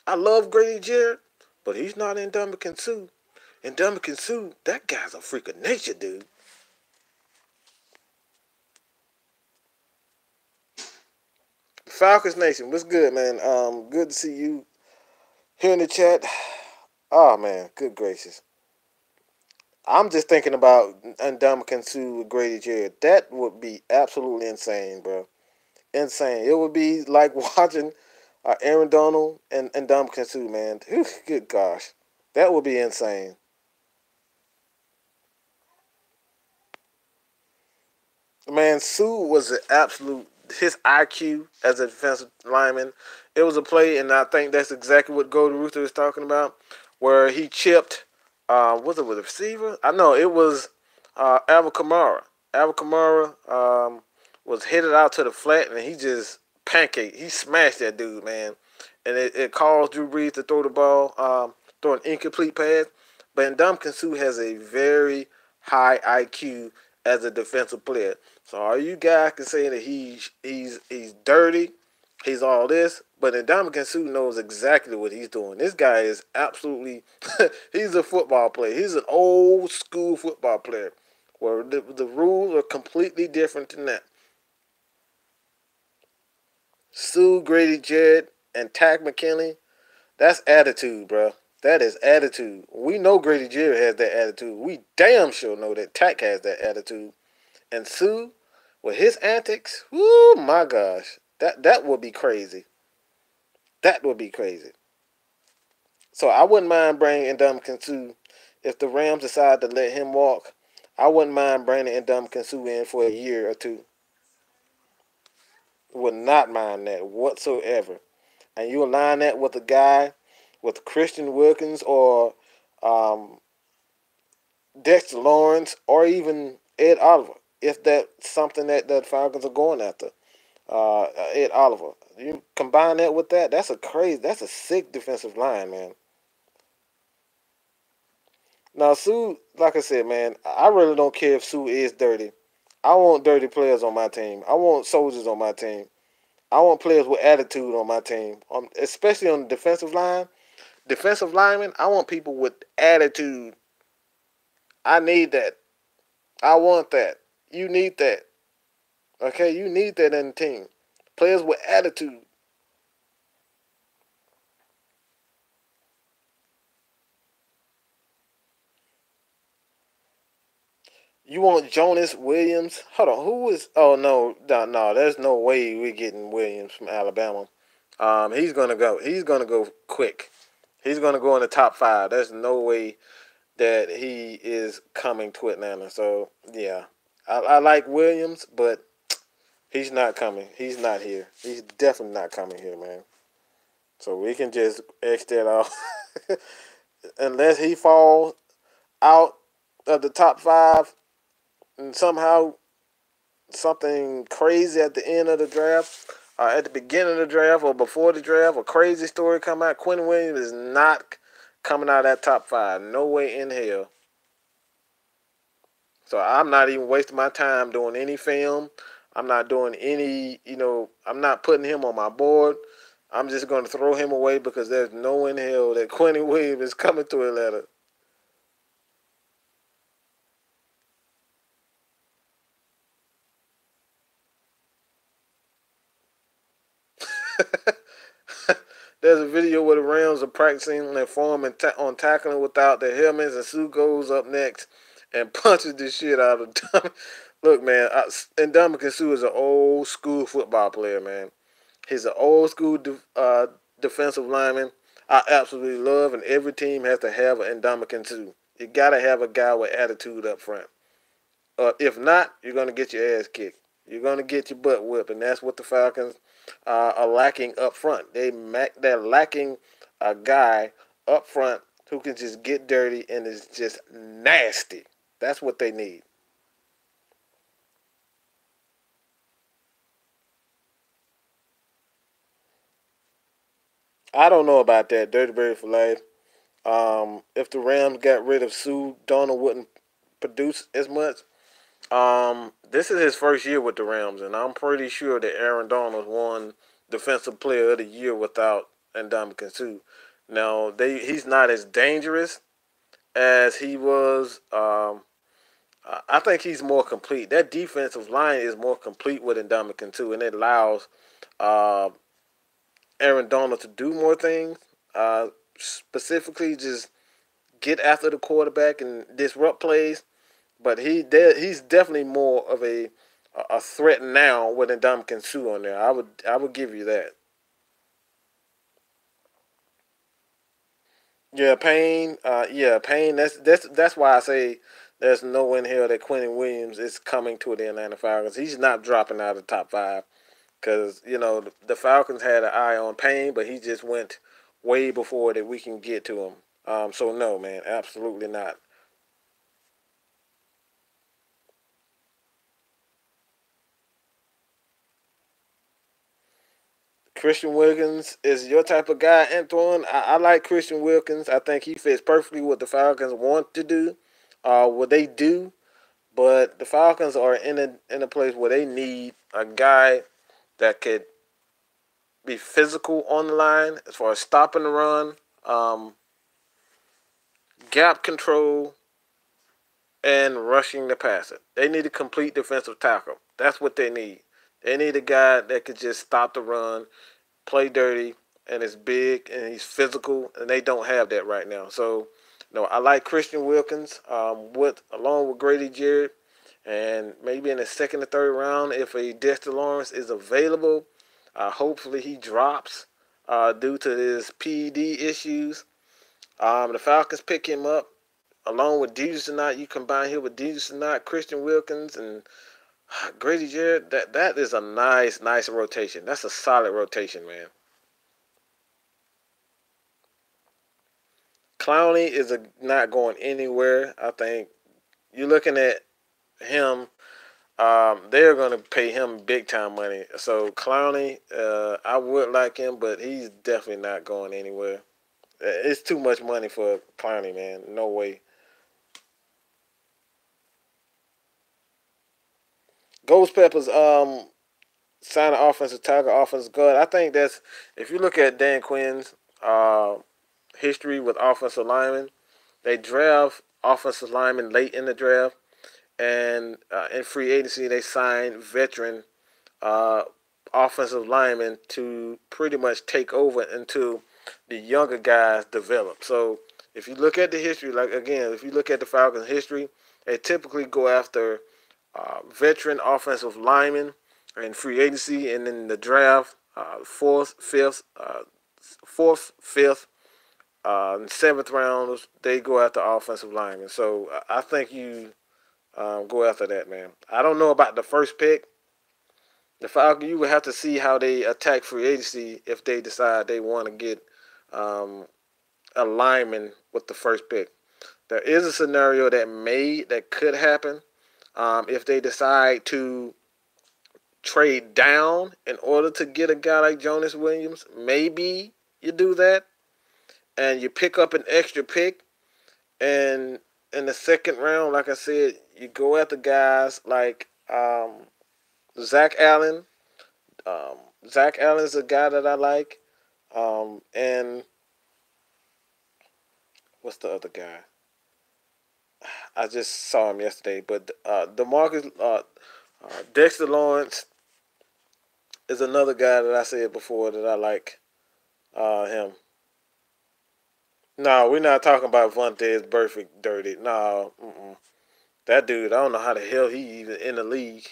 I love Grady Jarrett, but he's not in Ndamukong Suh. And Ndamukong Suh, that guy's a freak of nature, dude. Falcons Nation, what's good, man? Good to see you here in the chat. Oh, man, good gracious. I'm just thinking about Ndamukong Suh with Grady Jarrett. That would be absolutely insane, bro. Insane. It would be like watching Aaron Donald and Ndamukong Suh, man. Good gosh. That would be insane. Man, Suh was an absolute, his IQ as a defensive lineman. It was a play, and I think that's exactly what Golden Rooster is talking about, where he chipped, was it with a receiver? I know it was Alvin Kamara. Alvin Kamara was headed out to the flat, and he just pancaked. He smashed that dude, man. And it caused Drew Brees to throw the ball, throw an incomplete pass. But Ndamukong Suh has a very high IQ as a defensive player. So all you guys can say that he's dirty, he's all this, but Ndamukong Suh knows exactly what he's doing. This guy is absolutely he's a football player. He's an old school football player where the rules are completely different than that. Sue, Grady Jarrett, and Tack McKinley, that's attitude, bro. That is attitude. We know Grady Jarrett has that attitude. We damn sure know that Tack has that attitude. And Sue, with his antics, whoo, my gosh, that would be crazy. That would be crazy. So I wouldn't mind bringing Ndamukong Suh if the Rams decide to let him walk. I wouldn't mind bringing Ndamukong Suh in for a year or two. Would not mind that whatsoever. And you align that with a guy with Christian Wilkins or um, Dexter Lawrence or even Ed Oliver, if that's something that the Falcons are going after. Ed Oliver. You combine that with that, that's a sick defensive line, man. Now, Sue, like I said, man, I really don't care if Sue is dirty. I want dirty players on my team. I want soldiers on my team. I want players with attitude on my team, especially on the defensive line. Defensive linemen, I want people with attitude. I need that. I want that. You need that. Okay, you need that in the team. Players with attitude. You want Jonas Williams? Hold on, who is? Oh no, no, no. There's no way we're getting Williams from Alabama. He's gonna go. He's gonna go quick. He's gonna go in the top five. There's no way that he is coming to Atlanta. So yeah, I like Williams, but he's not coming. He's not here. He's definitely not coming here, man. So we can just X that off. Unless he falls out of the top five and somehow something crazy at the end of the draft, at the beginning of the draft, or before the draft, a crazy story come out. Quentin Williams is not coming out of that top five. No way in hell. So I'm not even wasting my time doing any film. I'm not doing any, I'm not putting him on my board. I'm just going to throw him away because there's no in hell that Quentin Williams is coming to Atlanta. There's a video where the Rams are practicing their form and on tackling without their helmets, and Sue goes up next and punches the shit out of them. Look, man, and Ndamukong Suh is an old school football player, man. He's an old school defensive lineman. I absolutely love, and every team has to have an Ndamukong Suh. You gotta have a guy with attitude up front. If not, you're gonna get your ass kicked. You're gonna get your butt whipped, and that's what the Falcons are lacking up front. They're lacking a guy up front who can just get dirty and is just nasty. That's what they need. I don't know about that. Dirty Bird for life. If the Rams got rid of Sue, Donald wouldn't produce as much. This is his first year with the Rams, and I'm pretty sure that Aaron Donald won Defensive Player of the Year without Ndamukong Suh. Now, he's not as dangerous as he was. I think he's more complete. That defensive line is more complete with Ndamukong Suh, and it allows uh, Aaron Donald to do more things. Specifically, just get after the quarterback and disrupt plays. But he's definitely more of a threat now with Ndamukong Suh on there. I would give you that. Yeah, Payne. Yeah, Payne. That's why I say there's no in hell that Quentin Williams is coming to the Atlanta Falcons. He's not dropping out of the top five because the Falcons had an eye on Payne, but he just went way before that we can get to him. So no, man, absolutely not. Christian Wilkins is your type of guy, Antoine. I like Christian Wilkins. I think he fits perfectly what the Falcons want to do, what they do. But the Falcons are in a place where they need a guy that could be physical on the line as far as stopping the run, um, gap control, and rushing the passer. They need a complete defensive tackle. That's what they need. They need a guy that could just stop the run, play dirty, and is big and he's physical, and they don't have that right now. So, I like Christian Wilkins with along with Grady Jarrett, and maybe in the second or third round if a Dexter Lawrence is available. Hopefully he drops due to his PED issues. The Falcons pick him up along with Jesus Tonight. You combine him with Jesus Tonight, Christian Wilkins, and Grady Jarrett. That is a nice rotation. That's a solid rotation, man. Clowney is not going anywhere. I think you're looking at him. They're going to pay him big time money. So Clowney, I would like him, but he's definitely not going anywhere. It's too much money for Clowney, man. No way. Ghost Peppers, sign an offensive tackle, offensive guard. I think that's if you look at Dan Quinn's history with offensive linemen, they draft offensive linemen late in the draft, and in free agency they sign veteran uh, offensive linemen to pretty much take over until the younger guys develop. So if you look at the history, like again, if you look at the Falcons' history, they typically go after veteran offensive linemen in free agency, and in the draft, fourth, fifth, and seventh rounders, they go after offensive linemen. So I think you go after that, man. I don't know about the first pick. The Falcons, you would have to see how they attack free agency if they decide they want to get um, a lineman with the first pick. There is a scenario that could happen if they decide to trade down in order to get a guy like Jonas Williams. Maybe you do that and you pick up an extra pick, and in the second round, like I said, you go at the guys like Zach Allen. Um, Zach Allen's a guy that I like. And what's the other guy? I just saw him yesterday, but DeMarcus Dexter Lawrence is another guy that I said before that I like him. No, we're not talking about Vontaze Burfict dirty. No, that dude, I don't know how the hell he even in the league.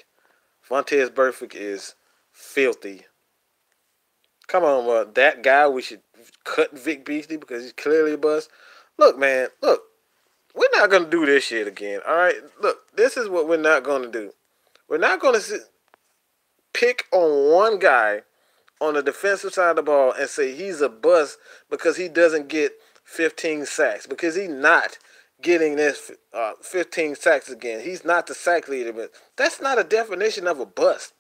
Vontaze Burfict is filthy. Come on, that guy, we should cut Vic Beasley because he's clearly a bust. Look, man, look, we're not going to do this shit again, all right? Look, this is what we're not going to do. We're not going to pick on one guy on the defensive side of the ball and say he's a bust because he doesn't get 15 sacks, because he's not getting this 15 sacks again. He's not the sack leader, but that's not a definition of a bust.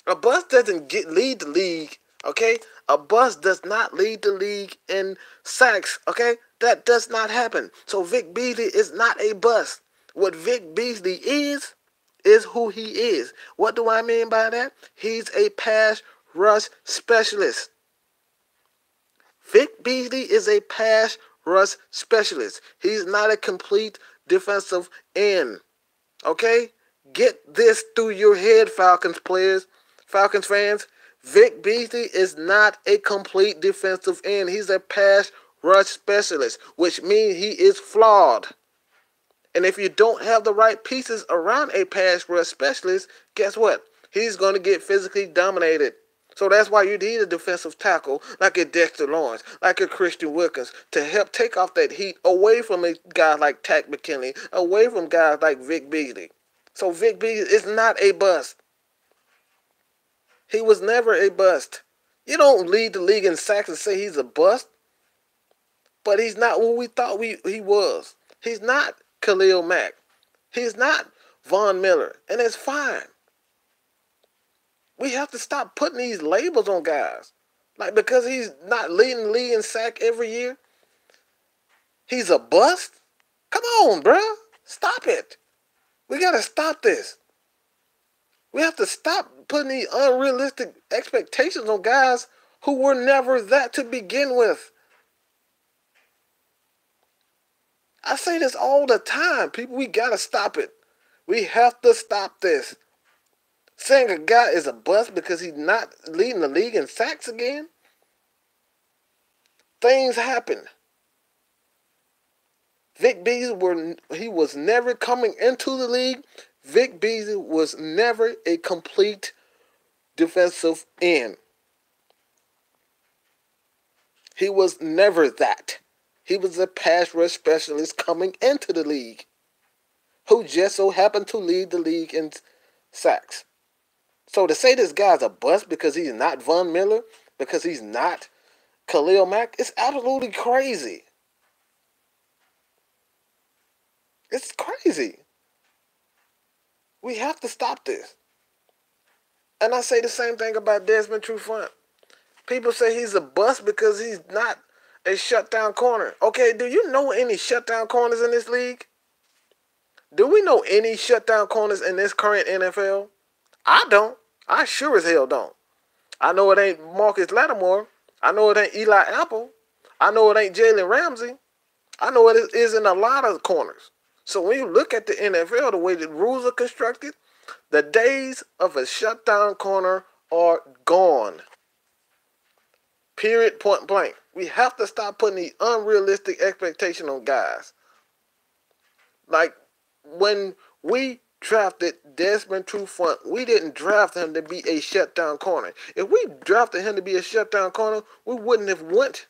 A bust doesn't lead the league, okay? A bust does not lead the league in sacks, okay? That does not happen. So Vic Beasley is not a bust. What Vic Beasley is who he is. What do I mean by that? He's a pass rush specialist. Vic Beasley is a pass rush specialist. He's not a complete defensive end. Okay? Get this through your head, Falcons players, Falcons fans. Vic Beasley is not a complete defensive end. He's a pass rush specialist, which means he is flawed. And if you don't have the right pieces around a pass rush specialist, guess what? He's going to get physically dominated. So that's why you need a defensive tackle like a Dexter Lawrence, like a Christian Wilkins, to help take off that heat away from a guy like Tack McKinley, away from guys like Vic Beasley. So Vic Beasley is not a bust. He was never a bust. You don't lead the league in sacks and say he's a bust. But he's not who we thought he was. He's not Khalil Mack. He's not Von Miller. And it's fine. We have to stop putting these labels on guys. Like, because he's not leading the league in sack every year, he's a bust? Come on, bruh. Stop it. We got to stop this. We have to stop putting these unrealistic expectations on guys who were never that to begin with. I say this all the time. People, we got to stop it. We have to stop this. Saying a guy is a bust because he's not leading the league in sacks again? Things happen. Vic Beasley he was never coming into the league. Vic Beasley was never a complete defensive end. He was never that. He was a pass rush specialist coming into the league who just so happened to lead the league in sacks. So to say this guy's a bust because he's not Von Miller, because he's not Khalil Mack, it's absolutely crazy. It's crazy. We have to stop this. And I say the same thing about Desmond Trufant. People say he's a bust because he's not a shutdown corner. Okay, do you know any shutdown corners in this league? Do we know any shutdown corners in this current NFL? I don't. I sure as hell don't. I know it ain't Marcus Lattimore. I know it ain't Eli Apple. I know it ain't Jalen Ramsey. I know it isn't a lot of corners. So when you look at the NFL, the way the rules are constructed, the days of a shutdown corner are gone. Period, point blank. We have to stop putting these unrealistic expectations on guys. Like, when we drafted Desmond Trufant, we didn't draft him to be a shutdown corner. If we drafted him to be a shutdown corner, we wouldn't have went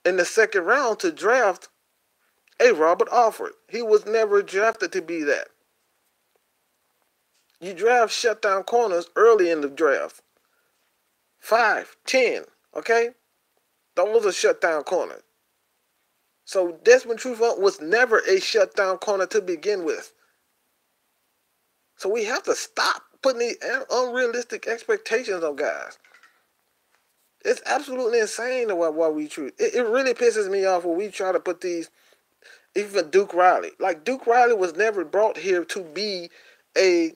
in the second round to draft a Robert Alford. He was never drafted to be that. You draft shutdown corners early in the draft. 5, 10, okay? Those are shutdown corners. So Desmond Trufant was never a shutdown corner to begin with. So we have to stop putting these unrealistic expectations on guys. It's absolutely insane why we treat it. It really pisses me off when we try to put these, even Duke Riley. Like, Duke Riley was never brought here to be a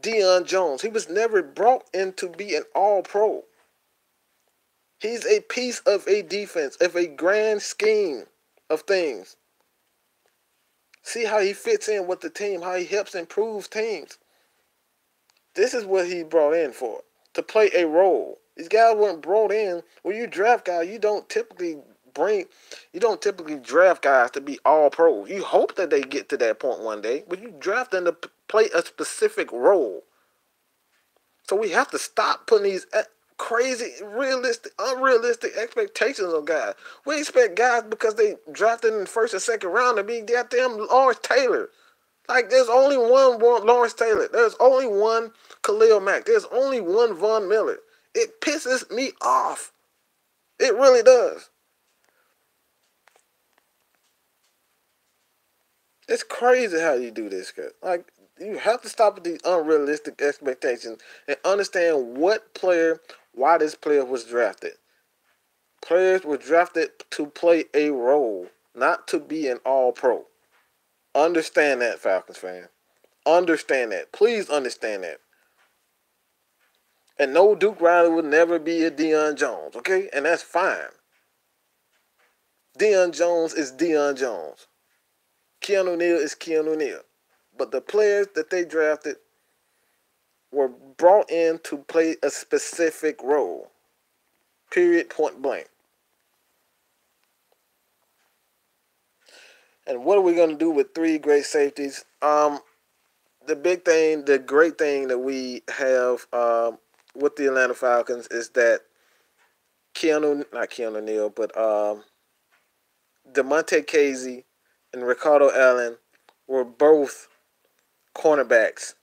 Deion Jones. He was never brought in to be an all-pro. He's a piece of a defense, of a grand scheme of things. See how he fits in with the team, how he helps improve teams. This is what he brought in for, to play a role. These guys weren't brought in. When you draft guys, you don't typically draft guys to be all pros. You hope that they get to that point one day, but you draft them to play a specific role. So we have to stop putting these crazy, unrealistic expectations on guys. We expect guys because they drafted in the first or second round to be goddamn Lawrence Taylor. Like, there's only one Lawrence Taylor. There's only one Khalil Mack. There's only one Von Miller. It pisses me off. It really does. It's crazy how you do this, guys. Like, you have to stop with these unrealistic expectations and understand why this player was drafted. Players were drafted to play a role, not to be an all-pro. Understand that, Falcons fan. Understand that. Please understand that. And no, Duke Riley will never be a Deion Jones, okay? And that's fine. Deion Jones is Deion Jones. Keanu Neal is Keanu Neal. But the players that they drafted were brought in to play a specific role. Period, point blank. And what are we going to do with 3 great safeties? The great thing that we have with the Atlanta Falcons is that not Keanu Neal, but DeMonte Casey and Ricardo Allen were both cornerbacks.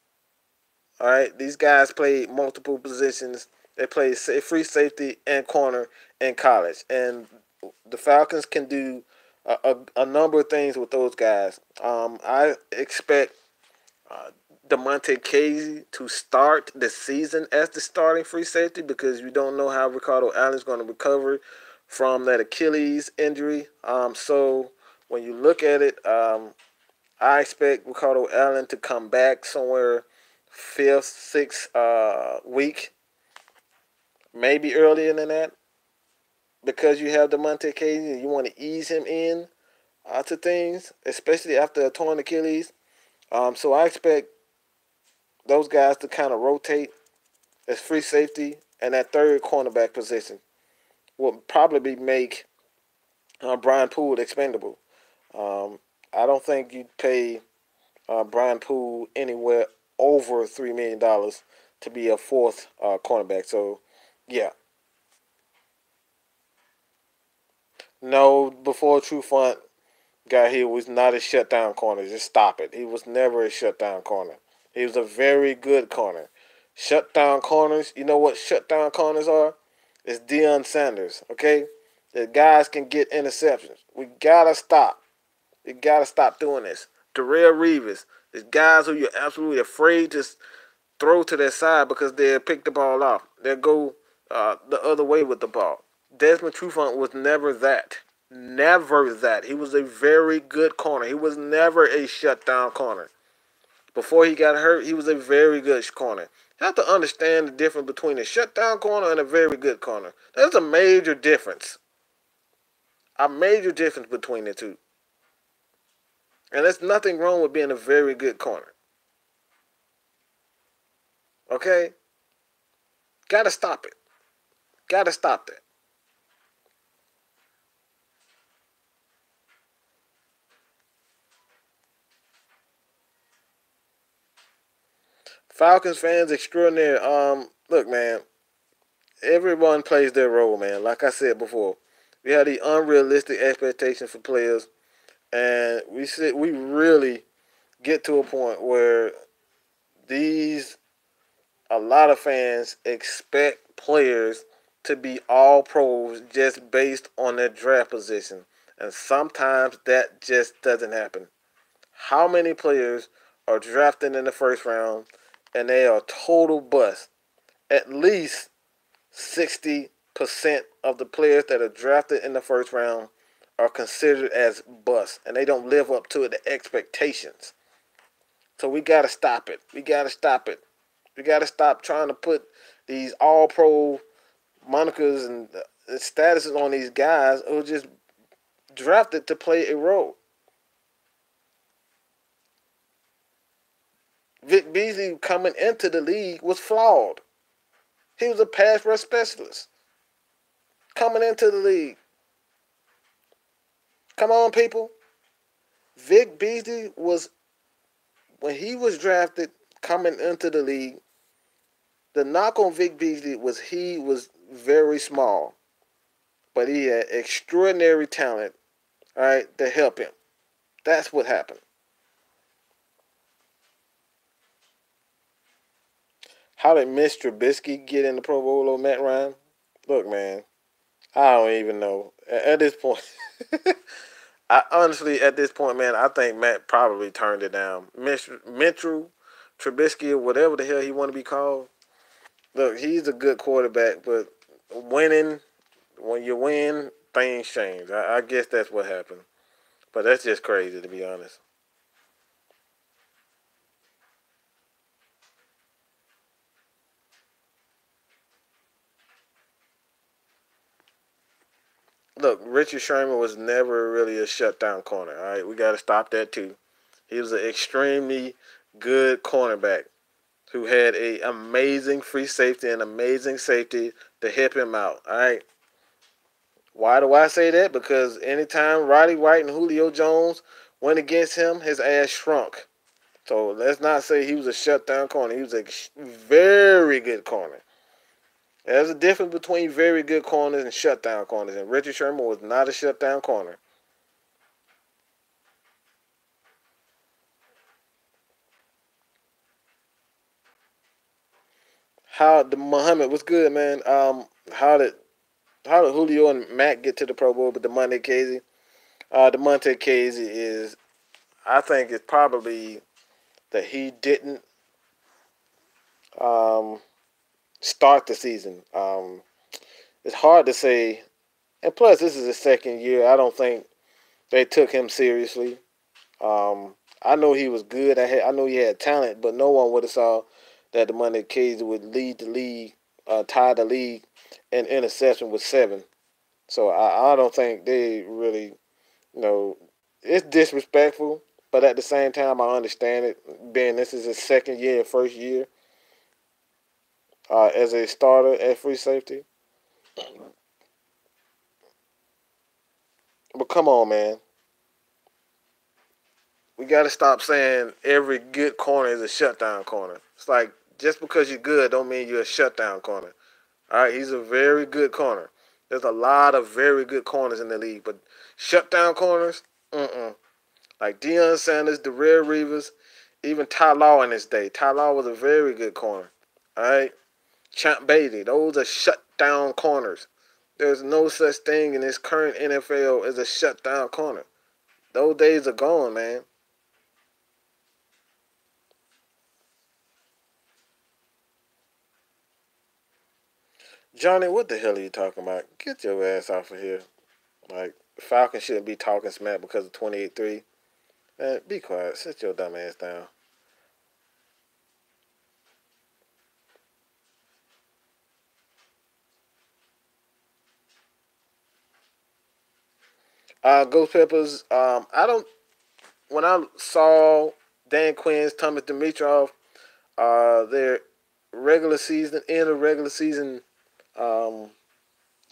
All right, these guys played multiple positions. They played free safety and corner in college, and the Falcons can do a number of things with those guys. I expect DeMonte Casey to start the season as the starting free safety because you don't know how Ricardo Allen's going to recover from that Achilles injury. So when you look at it, I expect Ricardo Allen to come back somewhere fifth, sixth week, maybe earlier than that, because you have DeMonte Casey and you want to ease him in to things, especially after a torn Achilles. So I expect those guys to kind of rotate as free safety, and that third cornerback position will probably make Brian Poole expendable. Um, I don't think you'd pay Brian Poole anywhere over $3 million to be a fourth cornerback. So, yeah. No, before Trufant got here, was not a shutdown corner. Just stop it. He was never a shutdown corner. He was a very good corner. Shutdown corners, you know what shutdown corners are? It's Deion Sanders, okay? The guys can get interceptions. We gotta stop. We gotta stop doing this. Darrell Reeves, there's guys who you're absolutely afraid to throw to their side because they'll pick the ball off. They'll go the other way with the ball. Desmond Trufant was never that. Never that. He was a very good corner. He was never a shutdown corner. Before he got hurt, he was a very good corner. You have to understand the difference between a shutdown corner and a very good corner. There's a major difference. A major difference between the two. And there's nothing wrong with being a very good corner. Okay? Gotta stop it. Gotta stop that. Falcons fans extraordinary. Look, man, everyone plays their role, man. Like I said before, we have the unrealistic expectations for players, and we really get to a point where these a lot of fans expect players to be all pros just based on their draft position, and sometimes that just doesn't happen. How many players are drafted in the first round and they are total bust? At least 60% of the players that are drafted in the first round are considered as busts, and they don't live up to the expectations. So we got to stop it. We got to stop it. We got to stop trying to put these all pro monikers and statuses on these guys who are just drafted to play a role. Vic Beasley coming into the league was flawed. He was a pass rush specialist coming into the league. Come on, people. Vic Beasley was, when he was drafted coming into the league, the knock on Vic Beasley was he was very small, but he had extraordinary talent, all right, to help him. That's what happened. How did Mitch Trubisky get in the Pro Bowl over Matt Ryan? Look, man, I don't even know. At this point, I honestly, at this point, man, I think Matt probably turned it down. Mitchell Trubisky or whatever the hell he want to be called. Look, he's a good quarterback, but winning, when you win, things change. I guess that's what happened. But that's just crazy, to be honest. Look, Richard Sherman was never really a shutdown corner. All right, we got to stop that too. He was an extremely good cornerback who had a amazing free safety and amazing safety to help him out. All right. Why do I say that? Because anytime Roddy White and Julio Jones went against him, his ass shrunk. So let's not say he was a shutdown corner. He was a very good corner. There's a difference between very good corners and shutdown corners, and Richard Sherman was not a shutdown corner. How the Muhammad was good, man. How did Julio and Matt get to the Pro Bowl with the Monte Casey? The Monte Casey is, I think, it's probably that he didn't um, start the season. It's hard to say, and plus this is his second year. I don't think they took him seriously. I know he was good. I know he had talent, but no one would have saw that the Monday Cage would lead the league, tie the league in interception with 7. So I don't think they really, you know, it's disrespectful. But at the same time, I understand it. Being this is his second year, first year as a starter at free safety. But come on, man, we got to stop saying every good corner is a shutdown corner. It's like just because you're good don't mean you're a shutdown corner. All right, he's a very good corner. There's a lot of very good corners in the league, but shutdown corners, like Deion Sanders, Darrell Reeves, even Ty Law in his day. Ty Law was a very good corner. All right, Champ Bailey, those are shutdown corners. There's no such thing in this current NFL as a shutdown corner. Those days are gone, man. Johnny, what the hell are you talking about? Get your ass off of here. Like, Falcons shouldn't be talking smack because of 28-3. Man, be quiet. Sit your dumb ass down. Ghost Peppers, I don't, when I saw Dan Quinn's, Thomas Dimitrov, their regular season, end of regular season, um,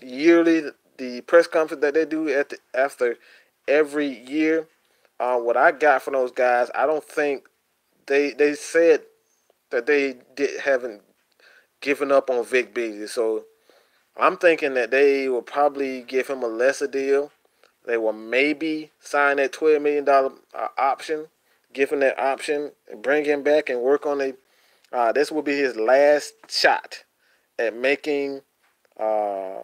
yearly, the press conference that they do after every year, what I got from those guys, I don't think they said that they haven't given up on Vic Beasley. So I'm thinking that they will probably give him a lesser deal. They will maybe sign that $12 million option, give him that option, and bring him back and work on a. This will be his last shot at making. Uh,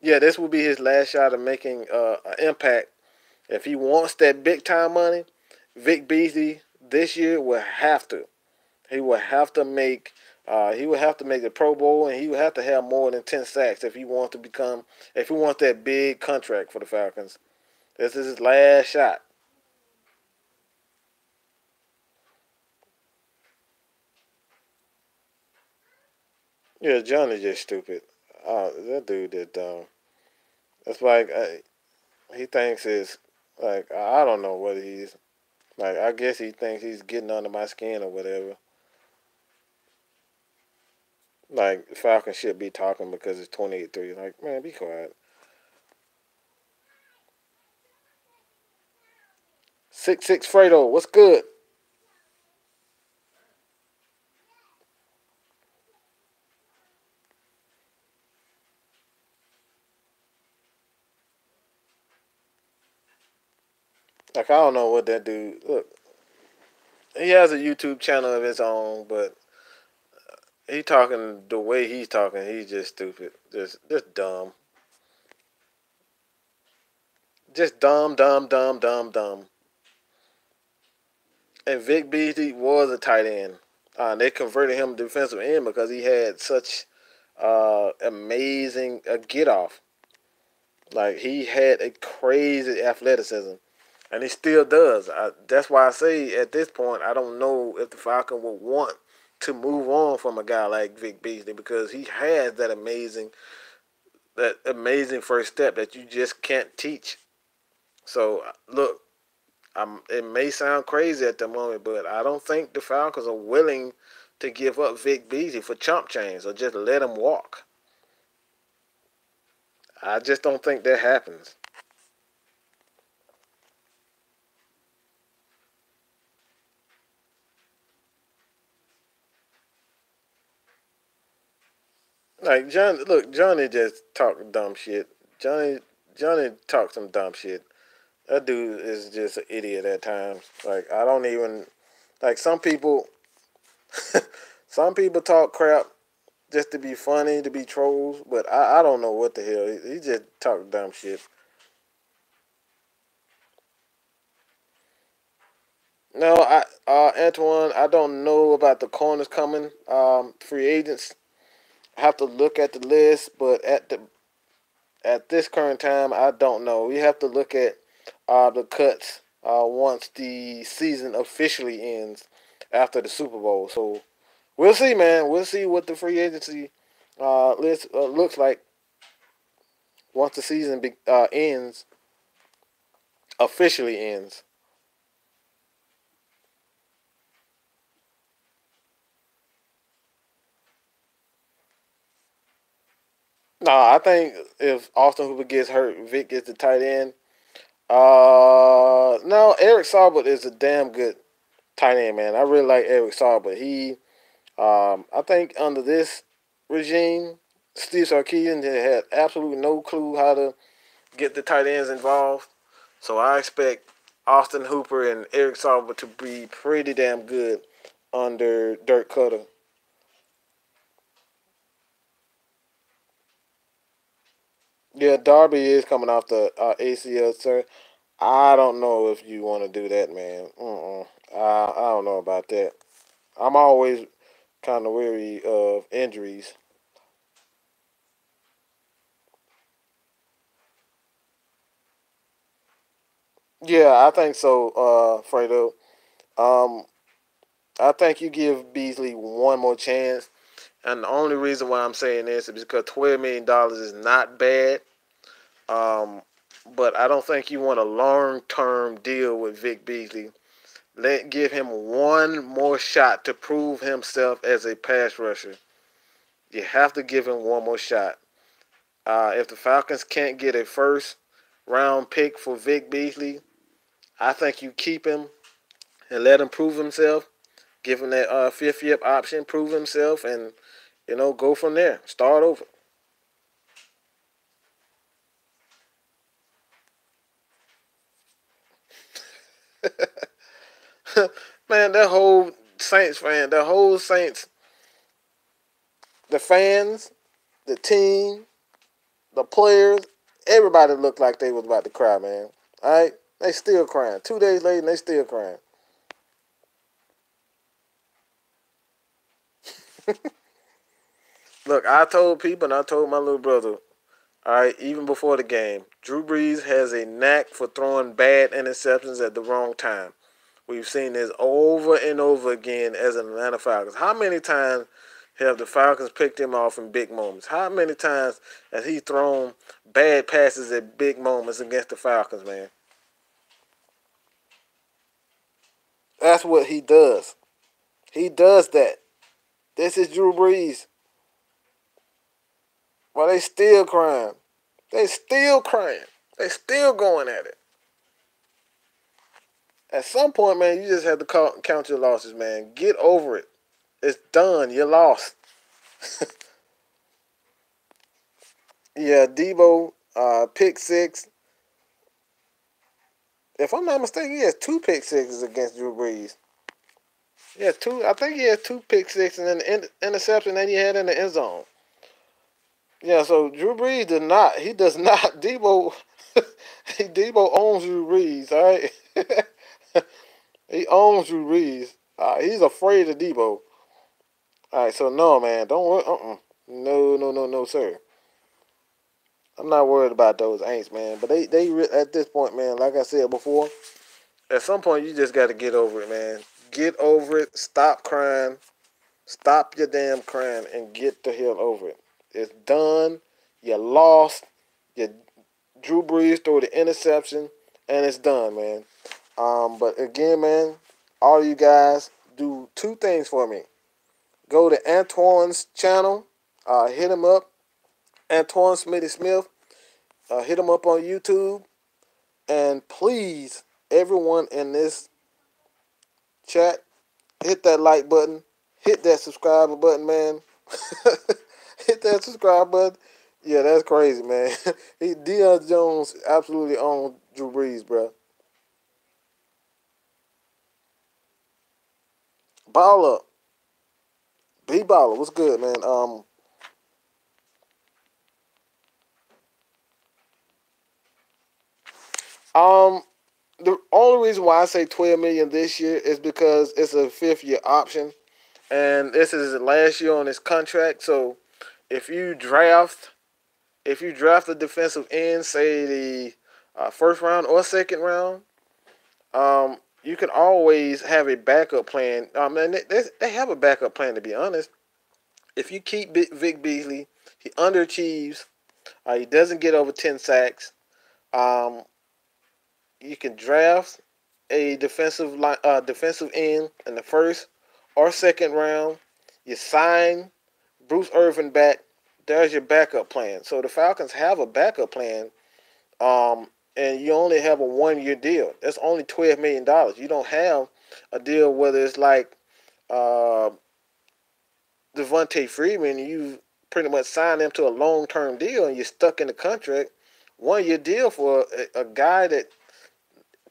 yeah, this will be his last shot at making an impact. If he wants that big time money, Vic Beasley this year will have to. He will have to make. He will have to make the Pro Bowl, and he will have to have more than 10 sacks if he wants to become. If he wants that big contract for the Falcons, this is his last shot. Yeah, Johnny's just stupid. That dude is dumb. It's like he thinks it's like I don't know what he's like. I guess he thinks he's getting under my skin or whatever. Like Falcons should be talking because it's 28-3. Like man, be quiet. 6-6 Fredo, what's good? Like I don't know what that dude. Look, he has a YouTube channel of his own, but he talking the way he's talking. He's just stupid, just dumb, just dumb, dumb, dumb, dumb, dumb. And Vic Beasley was a tight end. They converted him to defensive end because he had such amazing get off. Like he had a crazy athleticism, and he still does. That's why I say at this point I don't know if the Falcon will want to move on from a guy like Vic Beasley because he has that amazing first step that you just can't teach. So look, it may sound crazy at the moment, but I don't think the Falcons are willing to give up Vic Beasley for chump change or just let him walk. I just don't think that happens. Like Johnny just talked dumb shit. Johnny talked some dumb shit. That dude is just an idiot at times. Like I don't even like some people. Some people talk crap just to be funny, to be trolls, but I don't know what the hell. He just talk dumb shit. No, Antoine. I don't know about the corners coming. Free agents. I have to look at the list, but at this current time, I don't know. We have to look at the cuts once the season officially ends after the Super Bowl. So we'll see, man. We'll see what the free agency list looks like once the season ends, officially ends. No, I think if Austin Hooper gets hurt, Vic gets the tight end. No, Eric Saubert is a damn good tight end, man. I really like Eric Saubert. I think under this regime, Steve Sarkisian had absolutely no clue how to get the tight ends involved. So I expect Austin Hooper and Eric Saubert to be pretty damn good under Dirk Cutter. Yeah, Darby is coming off the ACL, sir. I don't know if you want to do that, man. I don't know about that. I'm always kind of weary of injuries. Yeah, I think so, Fredo. Um, I think you give Beasley one more chance, and the only reason why I'm saying this is because $12 million is not bad. Um, but I don't think you want a long-term deal with Vic Beasley. Give him one more shot to prove himself as a pass rusher. You have to give him one more shot. If the Falcons can't get a first round pick for Vic Beasley, I think you keep him and let him prove himself. Give him that fifth year option, prove himself, and go from there. Start over. Man, that whole Saints fan, the whole Saints, the fans, the team, the players, everybody looked like they was about to cry, man. All right, they still crying. 2 days later, and they still crying. Look, I told people, and I told my little brother, all right, even before the game, Drew Brees has a knack for throwing bad interceptions at the wrong time. We've seen this over and over again as an Atlanta Falcons. How many times have the Falcons picked him off in big moments? How many times has he thrown bad passes at big moments against the Falcons, man? That's what he does. He does that. This is Drew Brees. Well, they still crying. They still crying. They still going at it. At some point, man, you just have to count your losses, man. Get over it. It's done. You lost. Yeah, Debo, pick six. If I'm not mistaken, he has two pick sixes against Drew Brees. Yeah, two. I think he has two pick sixes and an interception that he had in the end zone. Yeah, so Drew Brees did not. He does not. Debo, Debo owns Drew Brees. All right, he owns Drew Brees. He's afraid of Debo. All right, so no, man, don't worry. No, no, no, no, sir. I'm not worried about those Aints, man. But at this point, man, like I said before, at some point you just got to get over it, man. Get over it. Stop crying. Stop your damn crying and get the hell over it. It's done. You lost. You Drew Brees threw the interception, and it's done, man. But again, man, all you guys do two things for me. Go to Antoine's channel. Hit him up, Antoine Smitty Smith. Hit him up on YouTube, and please, everyone in this chat, hit that like button, hit that subscribe button, man. Hit that subscribe button. Yeah, that's crazy, man. Deion Jones absolutely owns Drew Brees, bro. Ball up, B baller. What's good, man? Um, the only reason why I say 12 million this year is because it's a 5th-year option, and this is the last year on his contract. So if you draft a defensive end, say the first round or second round, you can always have a backup plan. And they have a backup plan, to be honest. If you keep Vic Beasley, he underachieves. He doesn't get over 10 sacks. Um, you can draft a defensive end in the first or second round. You sign Bruce Irvin back. There's your backup plan. So the Falcons have a backup plan, and you only have a 1-year deal. That's only $12 million. You don't have a deal whether it's like uh, Devontae Freeman. You pretty much signed him to a long-term deal, and you're stuck in the contract. 1-year deal for a guy that,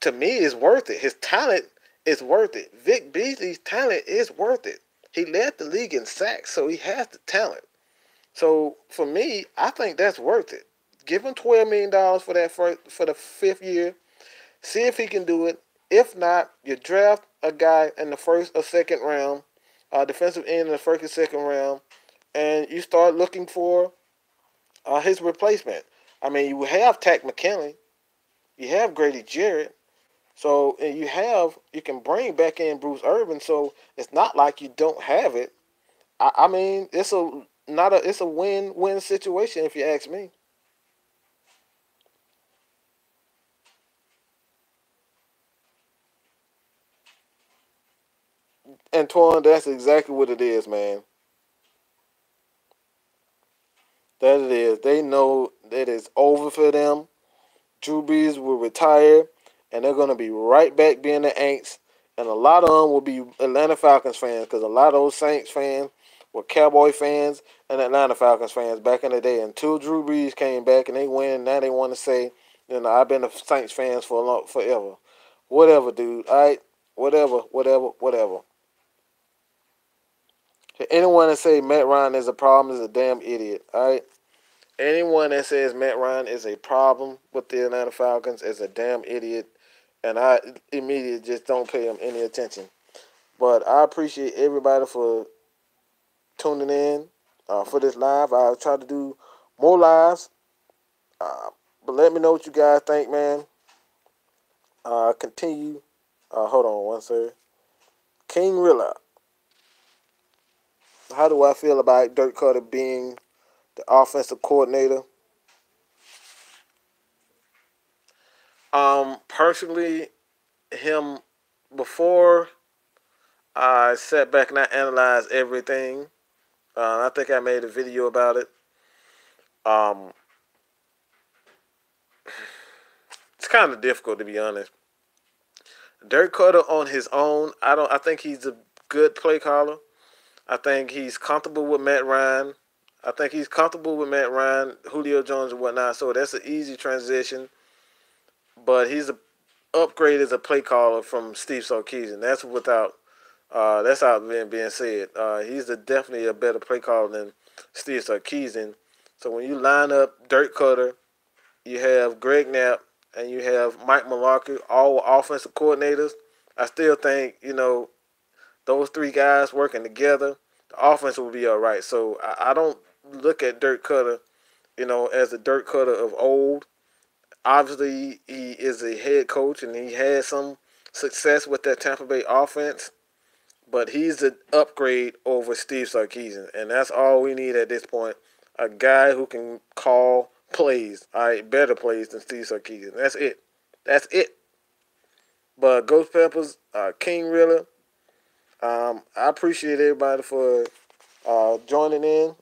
to me, is worth it. His talent is worth it. Vic Beasley's talent is worth it. He led the league in sacks, so he has the talent. So for me, I think that's worth it. Give him $12 million for for the 5th year. See if he can do it. If not, you draft a guy in the first or second round, defensive end in the first or second round, and you start looking for his replacement. I mean, you have Tack McKinley, you have Grady Jarrett, so and you can bring back in Bruce Irvin. So it's not like you don't have it. I mean, it's a win-win situation if you ask me. Antoine, that's exactly what it is, man. That it is. They know that it's over for them. Drew Brees will retire, and they're going to be right back being the Aints. And a lot of them will be Atlanta Falcons fans because a lot of those Saints fans were Cowboy fans and Atlanta Falcons fans back in the day. Until Drew Brees came back and they win, now they want to say, I've been a Saints fans for forever. Whatever, dude. All right? Whatever. Anyone that say Matt Ryan is a problem is a damn idiot. All right? Anyone that says Matt Ryan is a problem with the Atlanta Falcons is a damn idiot, and I immediately just don't pay him any attention. But I appreciate everybody for tuning in for this live. I'll try to do more lives, but let me know what you guys think, man. Continue. Hold on one second. King Rilla. How do I feel about Dirk Cutter being the offensive coordinator? Personally, him before I sat back and I analyzed everything. I think I made a video about it. Um, it's kind of difficult, to be honest. Dirk Cutter on his own, I think he's a good play caller. I think he's comfortable with Matt Ryan. Julio Jones and whatnot. So that's an easy transition. But he's an upgrade as a play caller from Steve Sarkisian. That's out being said. Definitely a better play caller than Steve Sarkisian. So when you line up Dirk Cutter, you have Greg Knapp, and you have Mike Mularkey, all offensive coordinators. I still think, those three guys working together, the offense will be all right. So I don't look at Dirk Cutter, as the Dirk Cutter of old. Obviously, he is a head coach, and he had some success with that Tampa Bay offense. But he's an upgrade over Steve Sarkisian, and that's all we need at this point. A guy who can call plays, all right, better plays than Steve Sarkisian. That's it. That's it. But Ghost Peppers, King Rilla, I appreciate everybody for joining in.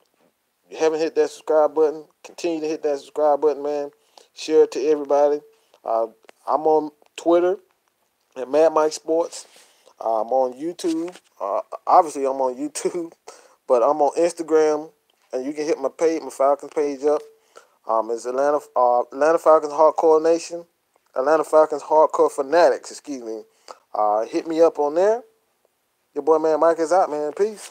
If you haven't hit that subscribe button, continue to hit that subscribe button, man. Share it to everybody. I'm on Twitter at Mad Mike Sports. I'm on YouTube. Obviously, I'm on YouTube, but I'm on Instagram, and you can hit my Falcons page up. It's Atlanta Falcons Hardcore Nation, Atlanta Falcons Hardcore Fanatics. Excuse me. Hit me up on there. Your boy, man, Mike is out, man. Peace.